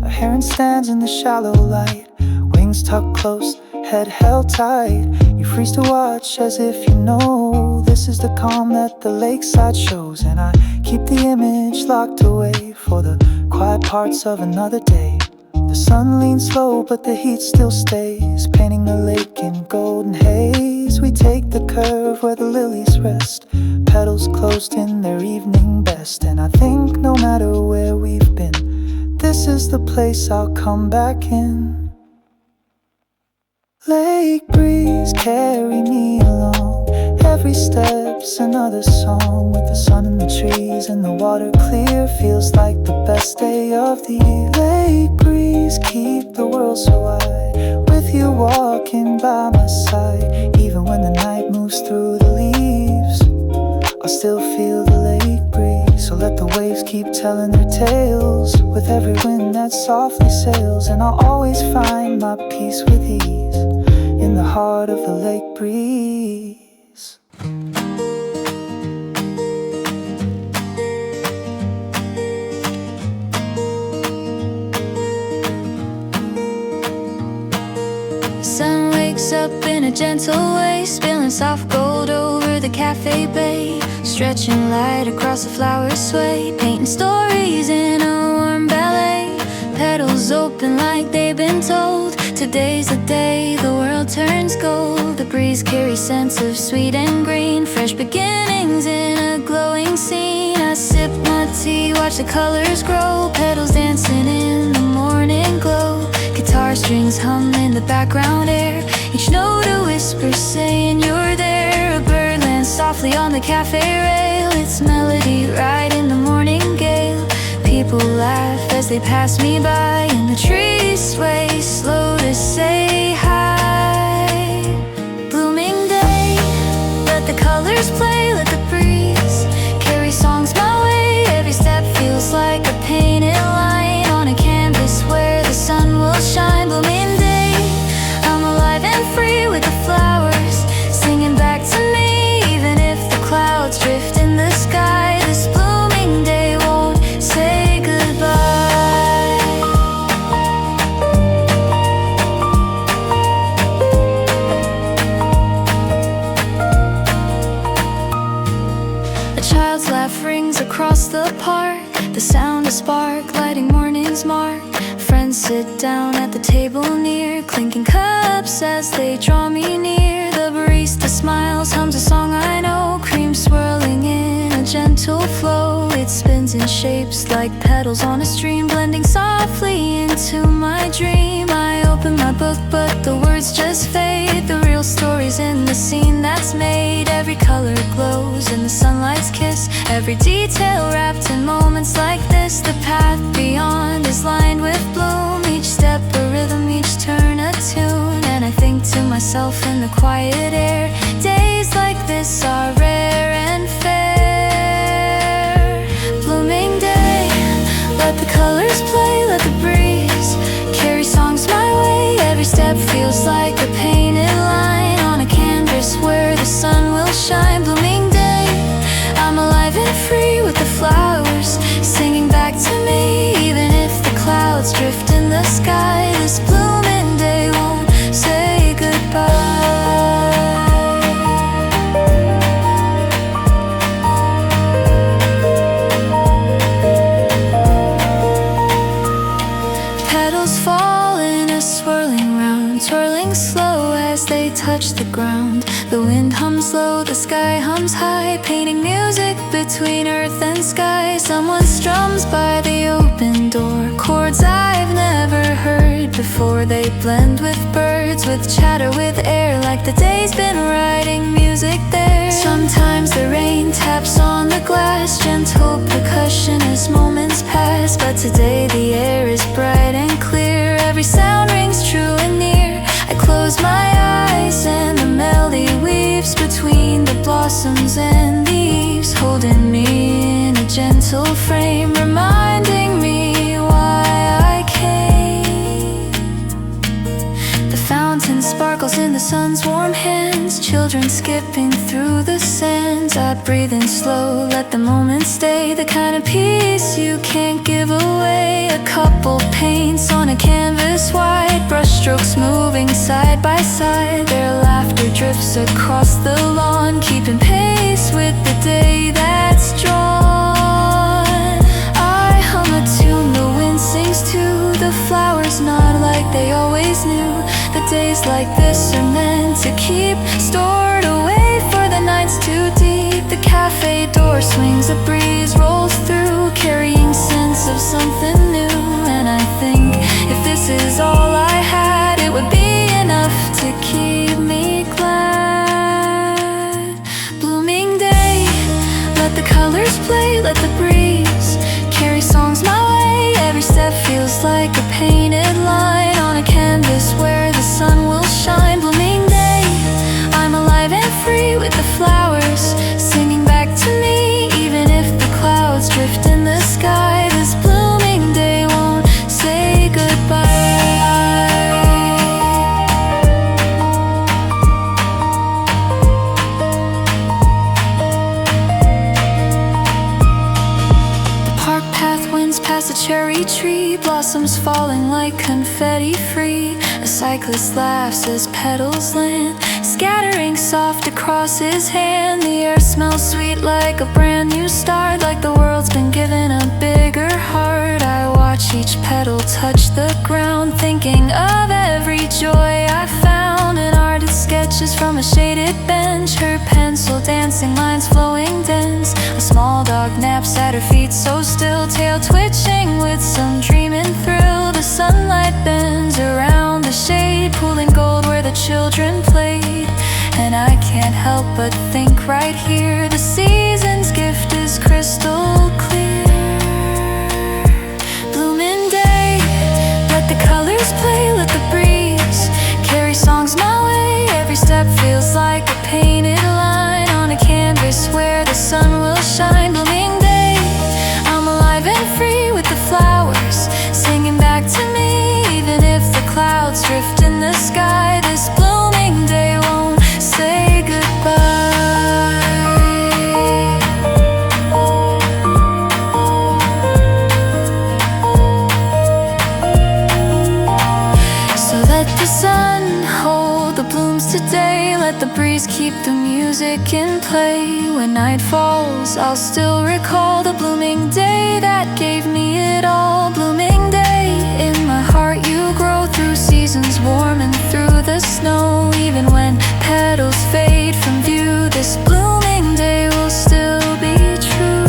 A heron stands in the shallow light, wings tucked close, head held tight. You freeze to watch as if you know this is the calm that the lakeside shows. And I keep the image locked away for the quiet parts of another day. The sun leans slow but the heat still stays, painting the lake in golden haze. We take the curve where the lilies rest, petals closed in their evening best. And I think no matter where we've been, this is the place I'll come back in. Lake breeze, carry me along, every step's another song. With the sun in the trees and the water clear, feels like the best day of the year. Lake breeze, keep the world so wide, with you walking by my side. Even when the night moves through the leaves, I still feel the lake breeze. So let the waves keep telling their tales, with every wind that softly sails. And I'll always find my peace with ease in the heart of the lake breeze. Sun wakes up in a gentle way, spilling soft gold over the cafe bay, stretching light across the flowers sway, painting stories in a warm ballet. Petals open like they've been told, today's the day the world turns gold. The breeze carries scents of sweet and green, fresh beginnings in a glowing scene. I sip my tea, watch the colors grow, petals dancing in the morning glow. Guitar strings hum in the background air, each note a whisper saying you're there. A bird lands softly on the cafe rail, its melody right in the morning gale. People laugh as they pass me by, and the trees sway slow to say hi. Blooming day, let the colors play, let the breeze carry songs my way. Every step feels like a painted line on a canvas where the sun will shine. Blooming day, I'm alive and free with the flowers singing back to me. Even if the clouds drift in the sky, this blooming day won't say goodbye. A child's laugh rings across the park, the sound of spark lighting morning's mark. Friends sit down at the table near, clinking cups as they draw me near. The barista smiles, hums a song I know, cream swirling in a gentle flow. It spins in shapes like petals on a stream, blending softly into my dream. I open my book but the words just fade, the real story's in the scene that's made. Every color glows in the sunlight's kiss, every detail wrapped in moments like this. The path beyond is lined with bloom, each step a rhythm, each turn a tune. And I think to myself in the quiet air, days like this are rare and fair. Blooming day, let the colors play, let the breeze carry songs my way. Every step feels like a painted line on a canvas where the sun will shine. Blooming day, I'm alive and free with the flowers singing back to me. Even if the clouds drift in the sky, this blooming day won't say goodbye. Petals fall in a swirling round, twirling slow as they touch the ground. The wind hums low, the sky hums high, painting music between earth and sky. Someone strums by the open door, chords I've never heard before. They blend with birds, with chatter, with air, like the day's been writing music there. Sometimes the rain taps on the glass, gentle percussion as moments pass. But today the air is bright and clear, every sound rings true and near. I close my eyes and the melody weaves between the blossoms and the eaves, holding me in a gentle frame, reminding me why I came. The fountain sparkles in the sun's warm hands, children skipping through the sands. I breathe in slow, let the moment stay, the kind of peace you can't give away. A couple paints on a canvas white, brushstrokes moving side by side. Their laughter drifts across the lawn, keeping pace with the day that's drawn. I hum a tune, the wind sings too, the flowers nod like they always knew. The days like this are meant to keep stored away for the nights too deep. The cafe door swings, a breeze rolls through, carrying sense of something new. And I think if this is all I had, it would be enough to keep me glad. Blooming day, let the colors play, let the breeze carry songs my way. Every step feels like a painted line on a canvas where the sun will shine. Blooming day, I'm alive and free with the flowers singing back to me. Even if the clouds drift in the sky, this blooming day won't say goodbye. The park path winds past a cherry tree, blossoms falling like confetti free. A cyclist laughs as petals land, scattering soft across his hand. The air smells sweet like a brand new start, like the world's been given a bigger heart. I watch each petal touch the ground, thinking of every joy I found. An artist sketches from a shaded bench, her pencil dancing, lines flowing dense. A small dog naps at her feet so still, tail twitching with some dreaming thrill. The sunlight bends around the shade, pooling gold where the children played. And I can't help but think right here, the season's gift is crystal clear. Blooming day, let the colors play, let the breeze carry songs my way. Every step feels like a painted line on a canvas where the sun will shine. Blooming day, I'm alive and free with the flowers singing back to me. Even if the clouds drift in the sky, this blooming day won't say goodbye. So let the sun hold the blooms today, let the breeze keep the music in play. When night falls, I'll still recall the blooming day that gave me it all. Blooming day, in my heart you grow through seasons warm and through the snow. Even when petals fade from view, this blooming day will still be true.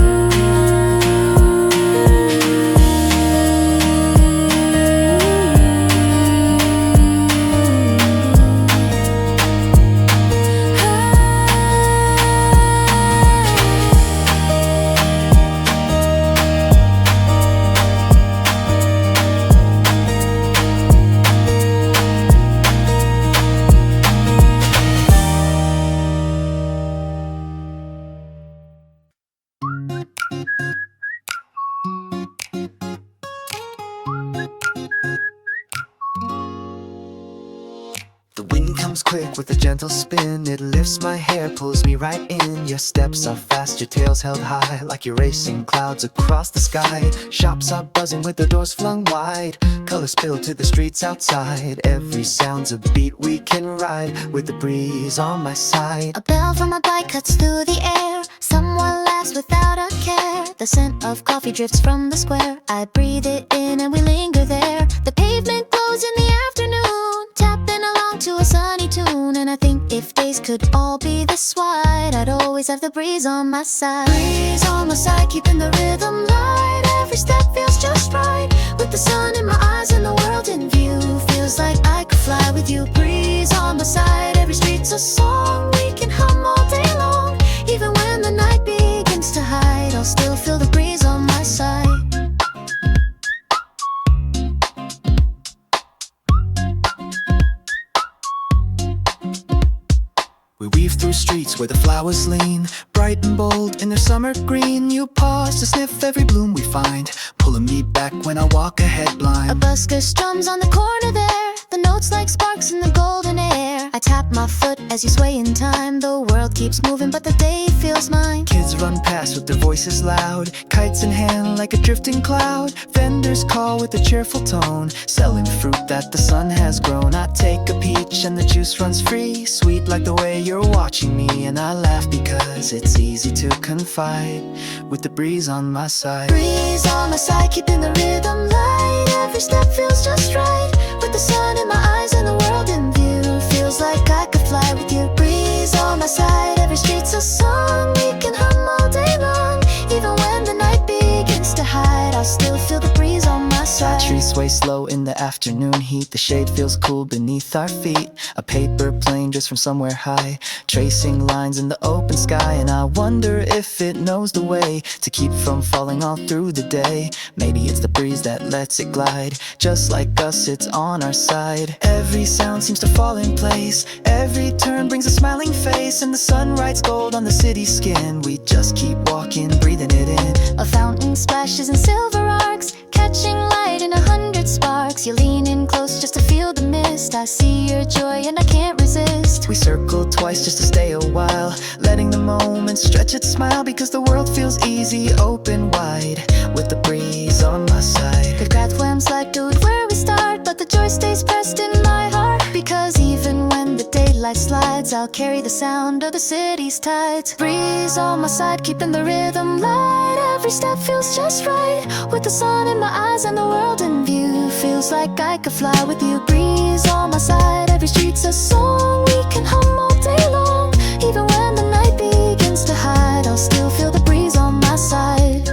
The wind comes quick with a gentle spin. It lifts my hair, pulls me right in. Your steps are fast, your tail's held high, like you're racing clouds across the sky. Shops are buzzing with the doors flung wide, colors spilled to the streets outside. Every sound's a beat we can ride, with the breeze on my side. A bell from a bike cuts through the air, someone laughs without a care. The scent of coffee drifts from the square, I breathe it in and we linger there. The pavement glows in the afternoon, tapping along to a sunny tune. And I think if days could all be this wide, I'd always have the breeze on my side. Breeze on my side, keeping the rhythm light. Every step feels just right, with the sun in my eyes and the world in view. Feels like I could fly with you. Breeze on my side, every street's a song we can hum all day long. streets where the flowers lean, bright and bold in their summer green. You pause to sniff every bloom we find, pulling me back when I walk ahead blind. A busker strums on the corner there, the notes like sparks in the golden air. I tap my foot as you sway in time. The world keeps moving but the day feels mine. Kids run past with their voices loud, kites in hand like a drifting cloud. Vendors call with a cheerful tone, selling fruit that the sun has grown. I take a peach and the juice runs free, sweet like the way you're watching me. And I laugh because it's easy to confide with the breeze on my side. Breeze on my side, keeping the rhythm light. Every step feels just right, with the sun in my eyes and the world in view. Feels like I could fly with you. Breeze on my side, every street's a song. We can hum all day long. Even when the night begins to hide, I'll still feel the breeze on my side. Trees sway slow in the afternoon heat, the shade feels cool beneath our feet. A paper plane just from somewhere high, tracing lines in the open sky. And I wonder if it knows the way to keep from falling all through the day. Maybe it's the breeze that lets it glide, just like us, it's on our side. Every sound seems to fall in place, every turn brings a smiling face. And the sun writes gold on the city's skin, we just keep walking, breathing it in. A fountain splashes in silver arcs, catching light in 100 sparks. You lean in close just to feel the mist. I see your joy and I can't resist. We circle twice just to stay a while, letting the moment stretch its smile. Because the world feels easy, open wide, with the breeze on my side. 𝒍𒂚𝒚𝒍�����𝒕, where we start, but the joy stays pressed in my heart. Because even when the daylight slides, I'll carry the sound of the city's tides. Breeze on my side, keeping the rhythm light. Every step feels just right, with the sun in my eyes and the world in view. Feels like I could fly with you. Breeze on my side, every street's a song. We can hum all day long. Even when the night begins to hide, I'll still feel the breeze on my side.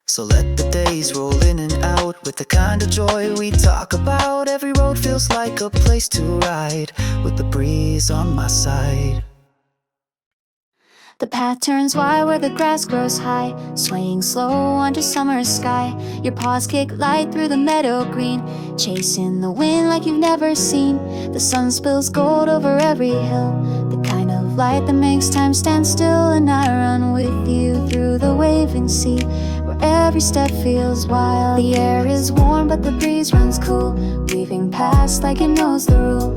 So let the days roll in and out with the kind of joy we talk about. Every road feels like a place to ride, with the breeze on my side. The path turns wide where the grass grows high, swaying slow under summer sky. Your paws kick light through the meadow green, chasing the wind like you've never seen. The sun spills gold over every hill, the kind of light that makes time stand still. And I run with you through the waving sea, where every step feels wild. The air is warm but the breeze runs cool, weaving past like it knows the rule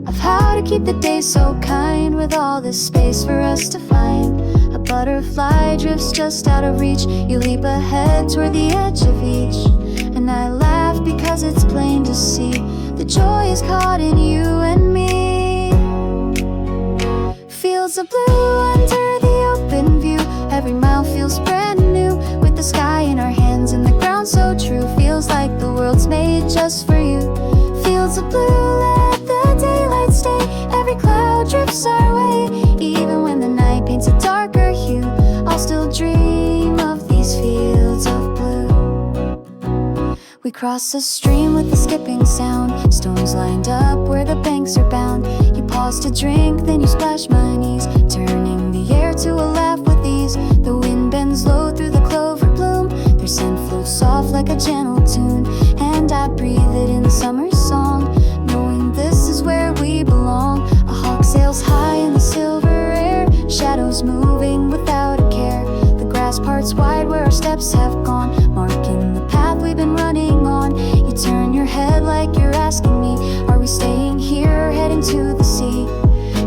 of how to keep the day so kind, with all this space for us to find. A butterfly drifts just out of reach, you leap ahead toward the edge of each. And I laugh because it's plain to see the joy is caught in you and me. Fields of blue under the open view, every mile feels brand new, with the sky in our hands and the ground so true. Feels like the world's made just for you. Fields of blue, let the daylight stay. Every cloud drifts our way. Even when the night paints a darker hue, I'll still dream of these fields of blue. We cross a stream with a skipping sound, stones lined up where the banks are bound. You pause to drink, then you splash my knees, turning the air to a laugh with ease. The wind bends low through the clover bloom, their scent flows soft like a gentle tune. And I breathe it in summer's song, knowing this is where we belong. A hawk sails high in the silver air, shadows moving without a care. The grass parts wide where our steps have gone, marking the path we've been running on. You turn your head like you're asking me, are we staying here or heading to the sea?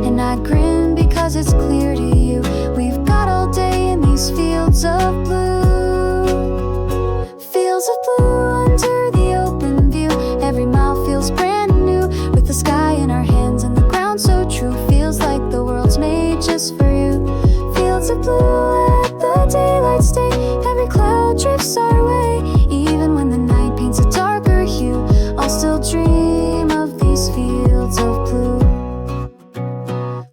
And I grin because it's clear to you, we've got all day in these fields of blue. Fields of blue under the open view, every mile feels brand new, with the sky in our hands and the ground so true. Feels like the world's made just for you. Fields of blue, let the daylight stay. Every cloud drifts our way. Even when the night paints a darker hue, I'll still dream of these fields of blue.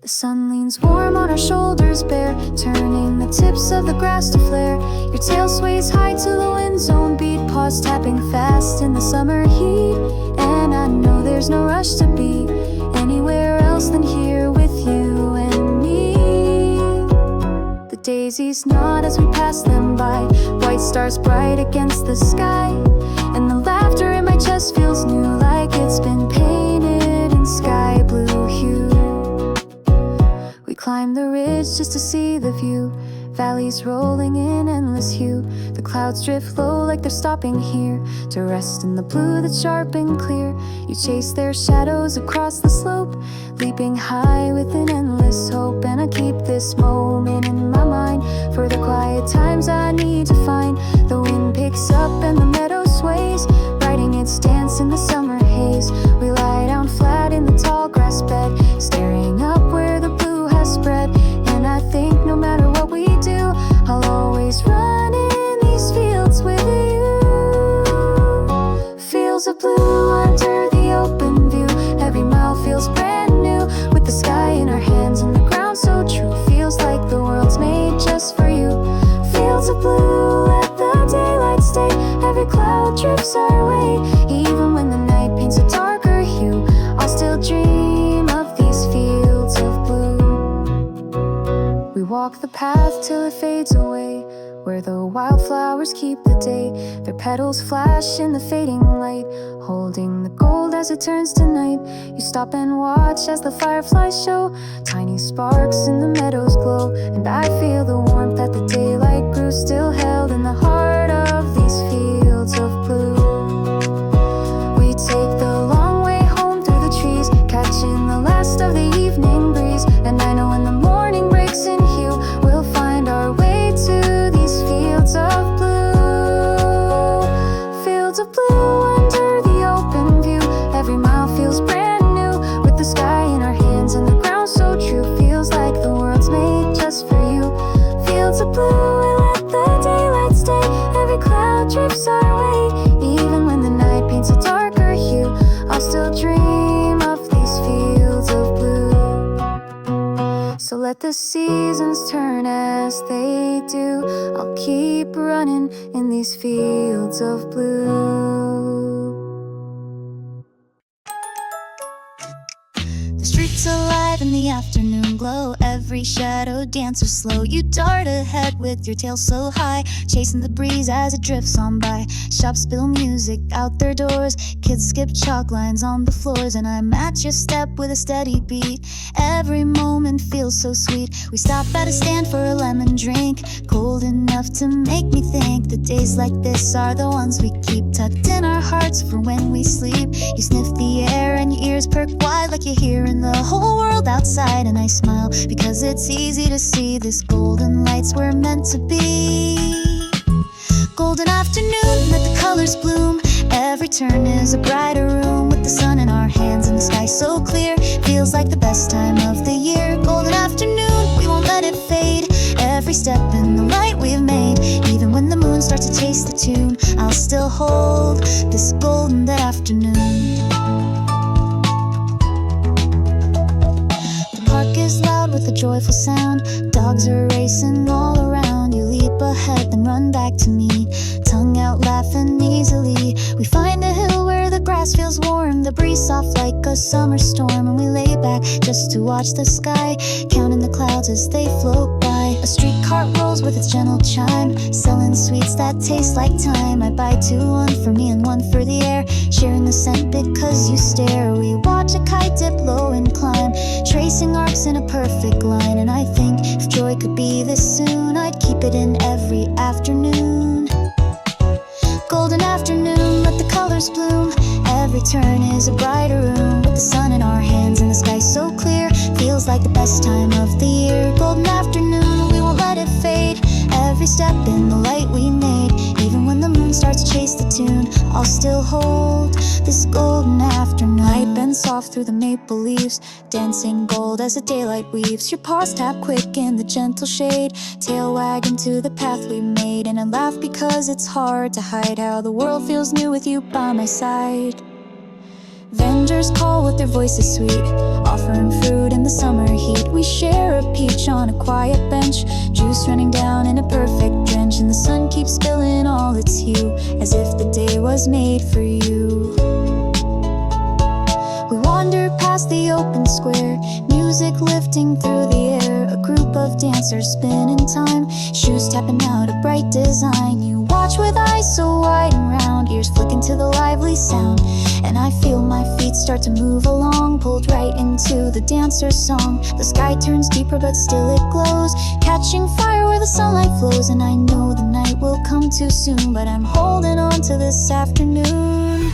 The sun leans warm on our shoulders bare, turning the tips of the grass to flare. Your tail sways high to the wind's own beat, paws tapping fast in the summer heat. And I know there's no rush to be anywhere else than here with you and me. The daisies nod as we pass them by, white stars bright against the sky. And the just feels new, like it's been painted in sky blue hue. We climb the ridge just to see the view, valleys rolling in endless hue. The clouds drift low like they're stopping here to rest in the blue that's sharp and clear. You chase their shadows across the slope, leaping high with an endless hope. And I keep this moment in my mind for the quiet times I need to find. The wind picks up and the meadow sways, writing its dance in the summer haze. We lie down flat in the tall grass bed, staring up where the blue has spread. And I think no matter what we do, I'll always run in these fields with you. Fields of blue under the open view, every mile feels brand new, with the sky in our hands and the ground so true. Feels like the world's made just for you. Fields of blue, let the daylight stay, every cloud drifts our way. Even when the night paints a darker hue, I'll still dream of these fields of blue. We walk the path till it fades away, where the wildflowers keep the day. Their petals flash in the fading light, holding the gold as it turns to night. You stop and watch as the fireflies show tiny sparks in the meadow's glow. And I feel the warmth that the daylight grew, still held in the heart of these fields of blue. We take the long way home through the trees, catching the last of the evening breeze. And I know when the morning breaks in hue, we'll find our way to these fields of blue. Fields of blue under the open view, every mile feels brand new, with the sky in our hands and the ground so true. Feels like the world's made just for you. Fields of blue, we let the daylight stay, every cloud drifts our way. Even when the night paints a darker hue, I'll still dream of these fields of blue. So let the seasons turn as they do, I'll keep running in these fields of blue. The streets alive in the afternoon glow, every shadow dances slow. You dart ahead with your tail so high, chasing the breeze as it drifts on by. Shops spill music out their doors, kids skip chalk lines on the floors, and I match your step with a steady beat. Every moment feels so sweet. We stop at a stand for a lemon drink, cold enough to make me think that days like this are the ones we keep tucked in our hearts for when we sleep. You sniff the air and your ears perk wide, like you're hearing the whole world outside. And I smile because it's easy to see this golden light's we're meant to be. Golden afternoon, let the colors bloom, every turn is a brighter room, with the sun in our hands and the sky so clear. Feels like the best time of the year. Golden afternoon, we won't let it fade, every step in the light we've made. Even when the moon starts to chase the tune, I'll still hold this golden afternoon. The park is loud with a joyful sound, dogs are racing all around. You leap ahead, then run back to me, tongue out laughing easily. We find a hill where the grass feels warm, the breeze soft like a summer storm, and we lay back just to watch the sky, counting the clouds as they float by. A street cart rolls with its gentle chime, selling sweets that taste like time. I buy two, one for me and one for the air, sharing the scent because you stare. We watch a kite dip low and climb, tracing arcs in a perfect line. And I think if joy could be this soon, I'd keep it in every afternoon. Golden afternoon, let the colors bloom, every turn is a brighter room, with the sun in our hands and the sky so clear. Feels like the best time of the year. Golden afternoon, we won't let it fade, every step in the light we made. Even when the moon starts to chase the tune, I'll still hold this golden afternoon. Light bends soft through the maple leaves, dancing gold as the daylight weaves. Your paws tap quick in the gentle shade, tail wagging to the path we made. And I laugh because it's hard to hide how the world feels new with you by my side. Vendors call with their voices sweet, offering fruit in the summer heat. We share a peach on a quiet bench, juice running down in a perfect drench. And the sun keeps spilling all its hue, as if the day was made for you. We wander past the open square, music lifting through the air. A group of dancers spin in time, shoes tapping out a bright design. You watch watch with eyes so wide and round, ears flicking to the lively sound. And I feel my feet start to move along, pulled right into the dancer's song. The sky turns deeper but still it glows, catching fire where the sunlight flows. And I know the night will come too soon, but I'm holding on to this afternoon.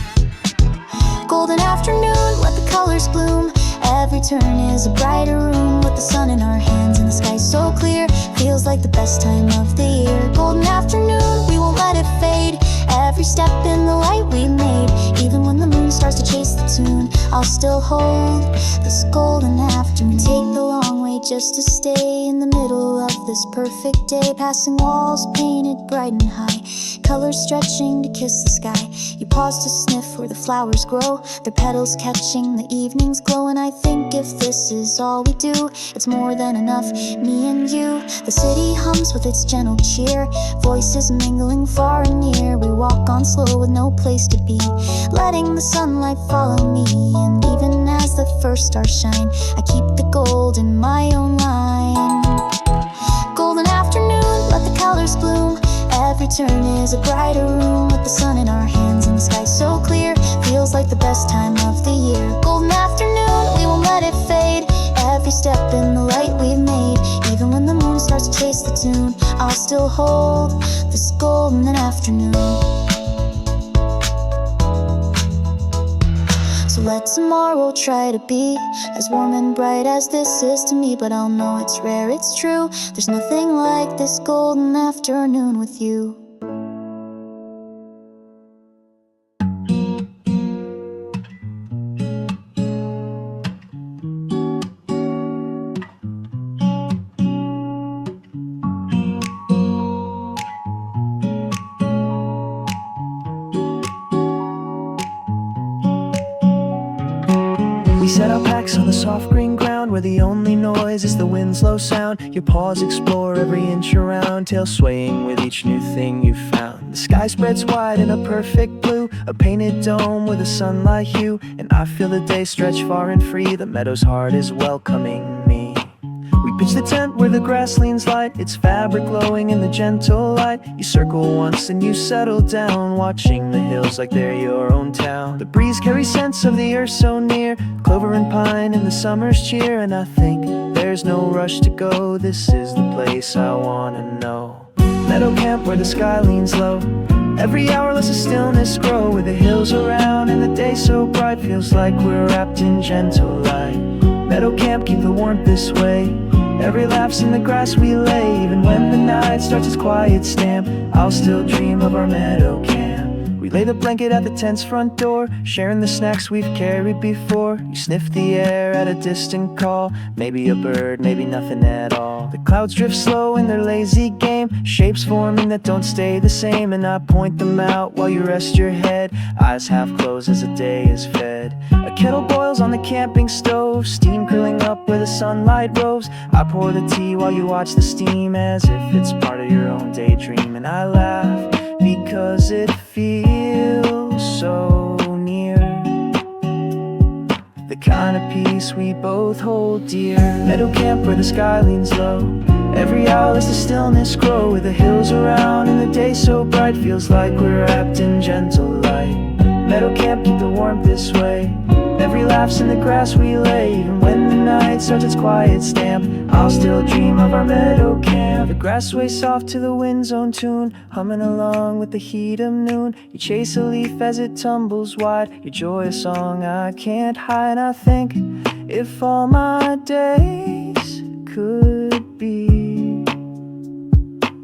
Golden afternoon, let the colors bloom. Every turn is a brighter room, with the sun in our hands and the sky so clear. Feels like the best time of the year. Golden afternoon, we won't let it fade. Every step in the light we made. Even when the moon starts to chase the tune, I'll still hold this golden afternoon. Take the long way just to stay in the middle of this perfect day. Passing walls painted bright and high, colors stretching to kiss the sky. You pause to sniff where the flowers grow, their petals catching the evening's glow. And I think if this is all we do, it's more than enough, me and you. The city hums with its gentle cheer, voices mingling far and near. We walk on slow with no place to be, letting the sunlight follow me. And even as the first stars shine, I keep the gold in my own line. Golden afternoon, let the colors bloom. Every turn is a brighter room, with the sun in our hands and the sky so clear. Feels like the best time of the year. Golden afternoon, we won't let it fade. Every step in the light we've made. Even when the moon starts to chase the tune, I'll still hold this golden afternoon. So let tomorrow try to be as warm and bright as this is to me. But I'll know it's rare, it's true. There's nothing like this golden afternoon with you. We set our packs on the soft green ground, where the only noise is the wind's low sound. Your paws explore every inch around, tail swaying with each new thing you found. The sky spreads wide in a perfect blue, a painted dome with a sunlight hue. And I feel the day stretch far and free, the meadow's heart is welcoming me. We pitch the tent where the grass leans light, its fabric glowing in the gentle light. You circle once and you settle down, watching the hills like they're your own town. The breeze carries scents of the earth so near, clover and pine in the summer's cheer. And I think there's no rush to go, this is the place I wanna know. Meadow camp where the sky leans low, every hour lets the stillness grow. With the hills around and the day so bright, feels like we're wrapped in gentle light. Meadow camp, keep the warmth this way. Every lapse in the grass we lay. Even when the night starts its quiet stamp, I'll still dream of our meadow camp. We lay the blanket at the tent's front door, sharing the snacks we've carried before. You sniff the air at a distant call, maybe a bird, maybe nothing at all. The clouds drift slow in their lazy game, shapes forming that don't stay the same. And I point them out while you rest your head, eyes half closed as the day is fed. A kettle boils on the camping stove, steam curling up where the sunlight roves. I pour the tea while you watch the steam, as if it's part of your own daydream. And I laugh because it feels so near, the kind of peace we both hold dear. Meadow camp where the sky leans low, every hour lets the stillness grow. With the hills around and the day so bright, feels like we're wrapped in gentle light. Meadow camp, keep the warmth this way. Every laugh's in the grass we lay. Even when the night starts its quiet stamp, I'll still dream of our meadow camp. The grass sways soft to the wind's own tune, humming along with the heat of noon. You chase a leaf as it tumbles wide, your joyous song I can't hide. I think if all my days could be,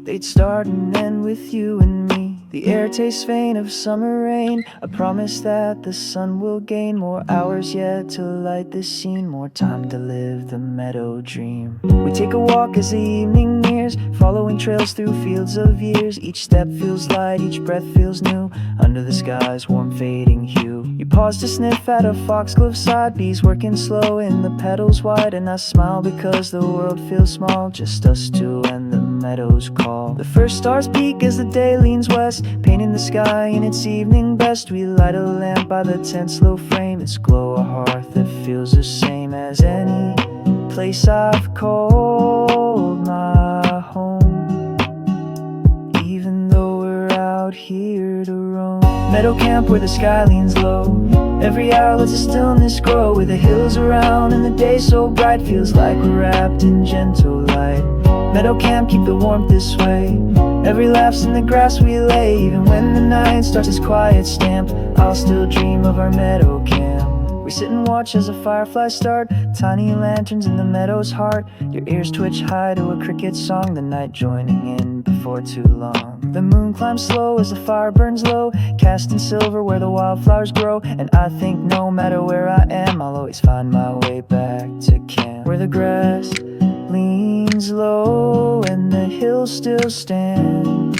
they'd start and end with you and me. The air tastes faint of summer rain, a promise that the sun will gain. More hours yet to light the scene, more time to live the meadow dream. We take a walk as the evening nears, following trails through fields of years. Each step feels light, each breath feels new, under the sky's warm fading hue. You pause to sniff at a foxglove side, bees working slow in the petals wide. And I smile because the world feels small, just us two and the meadow's call. The first stars peak as the day leans west, painting the sky in its evening best. We light a lamp by the tent's low frame, its glow a hearth that feels the same as any place I've called my home. Even though we're out Meadow camp where the sky leans low. Every hour lets the stillness grow, with the hills around and the day so bright, feels like we're wrapped in gentle light. Meadow camp, keep the warmth this way. Every laugh's in the grass we lay. Even when the night starts its quiet stamp, I'll still dream of our meadow camp. We sit and watch as the fireflies start, tiny lanterns in the meadow's heart. Your ears twitch high to a cricket song, the night joining in before too long. The moon climbs slow as the fire burns low, cast in silver where the wildflowers grow. And I think no matter where I am, I'll always find my way back to camp, where the grass leans low and the hills still stand,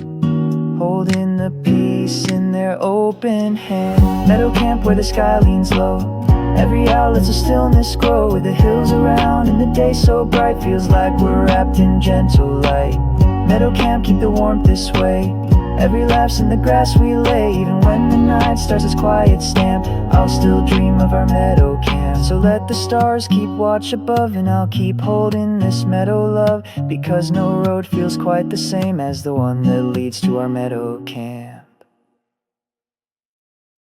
holding the peace in their open hand. Meadow camp where the sky leans low. Every hour lets the stillness grow, with the hills around and the day so bright, feels like we're wrapped in gentle light. Meadow camp, keep the warmth this way. Every laugh's in the grass we lay. Even when the night starts its quiet stamp, I'll still dream of our meadow camp. So let the stars keep watch above, and I'll keep holding this meadow love, because no road feels quite the same as the one that leads to our meadow camp.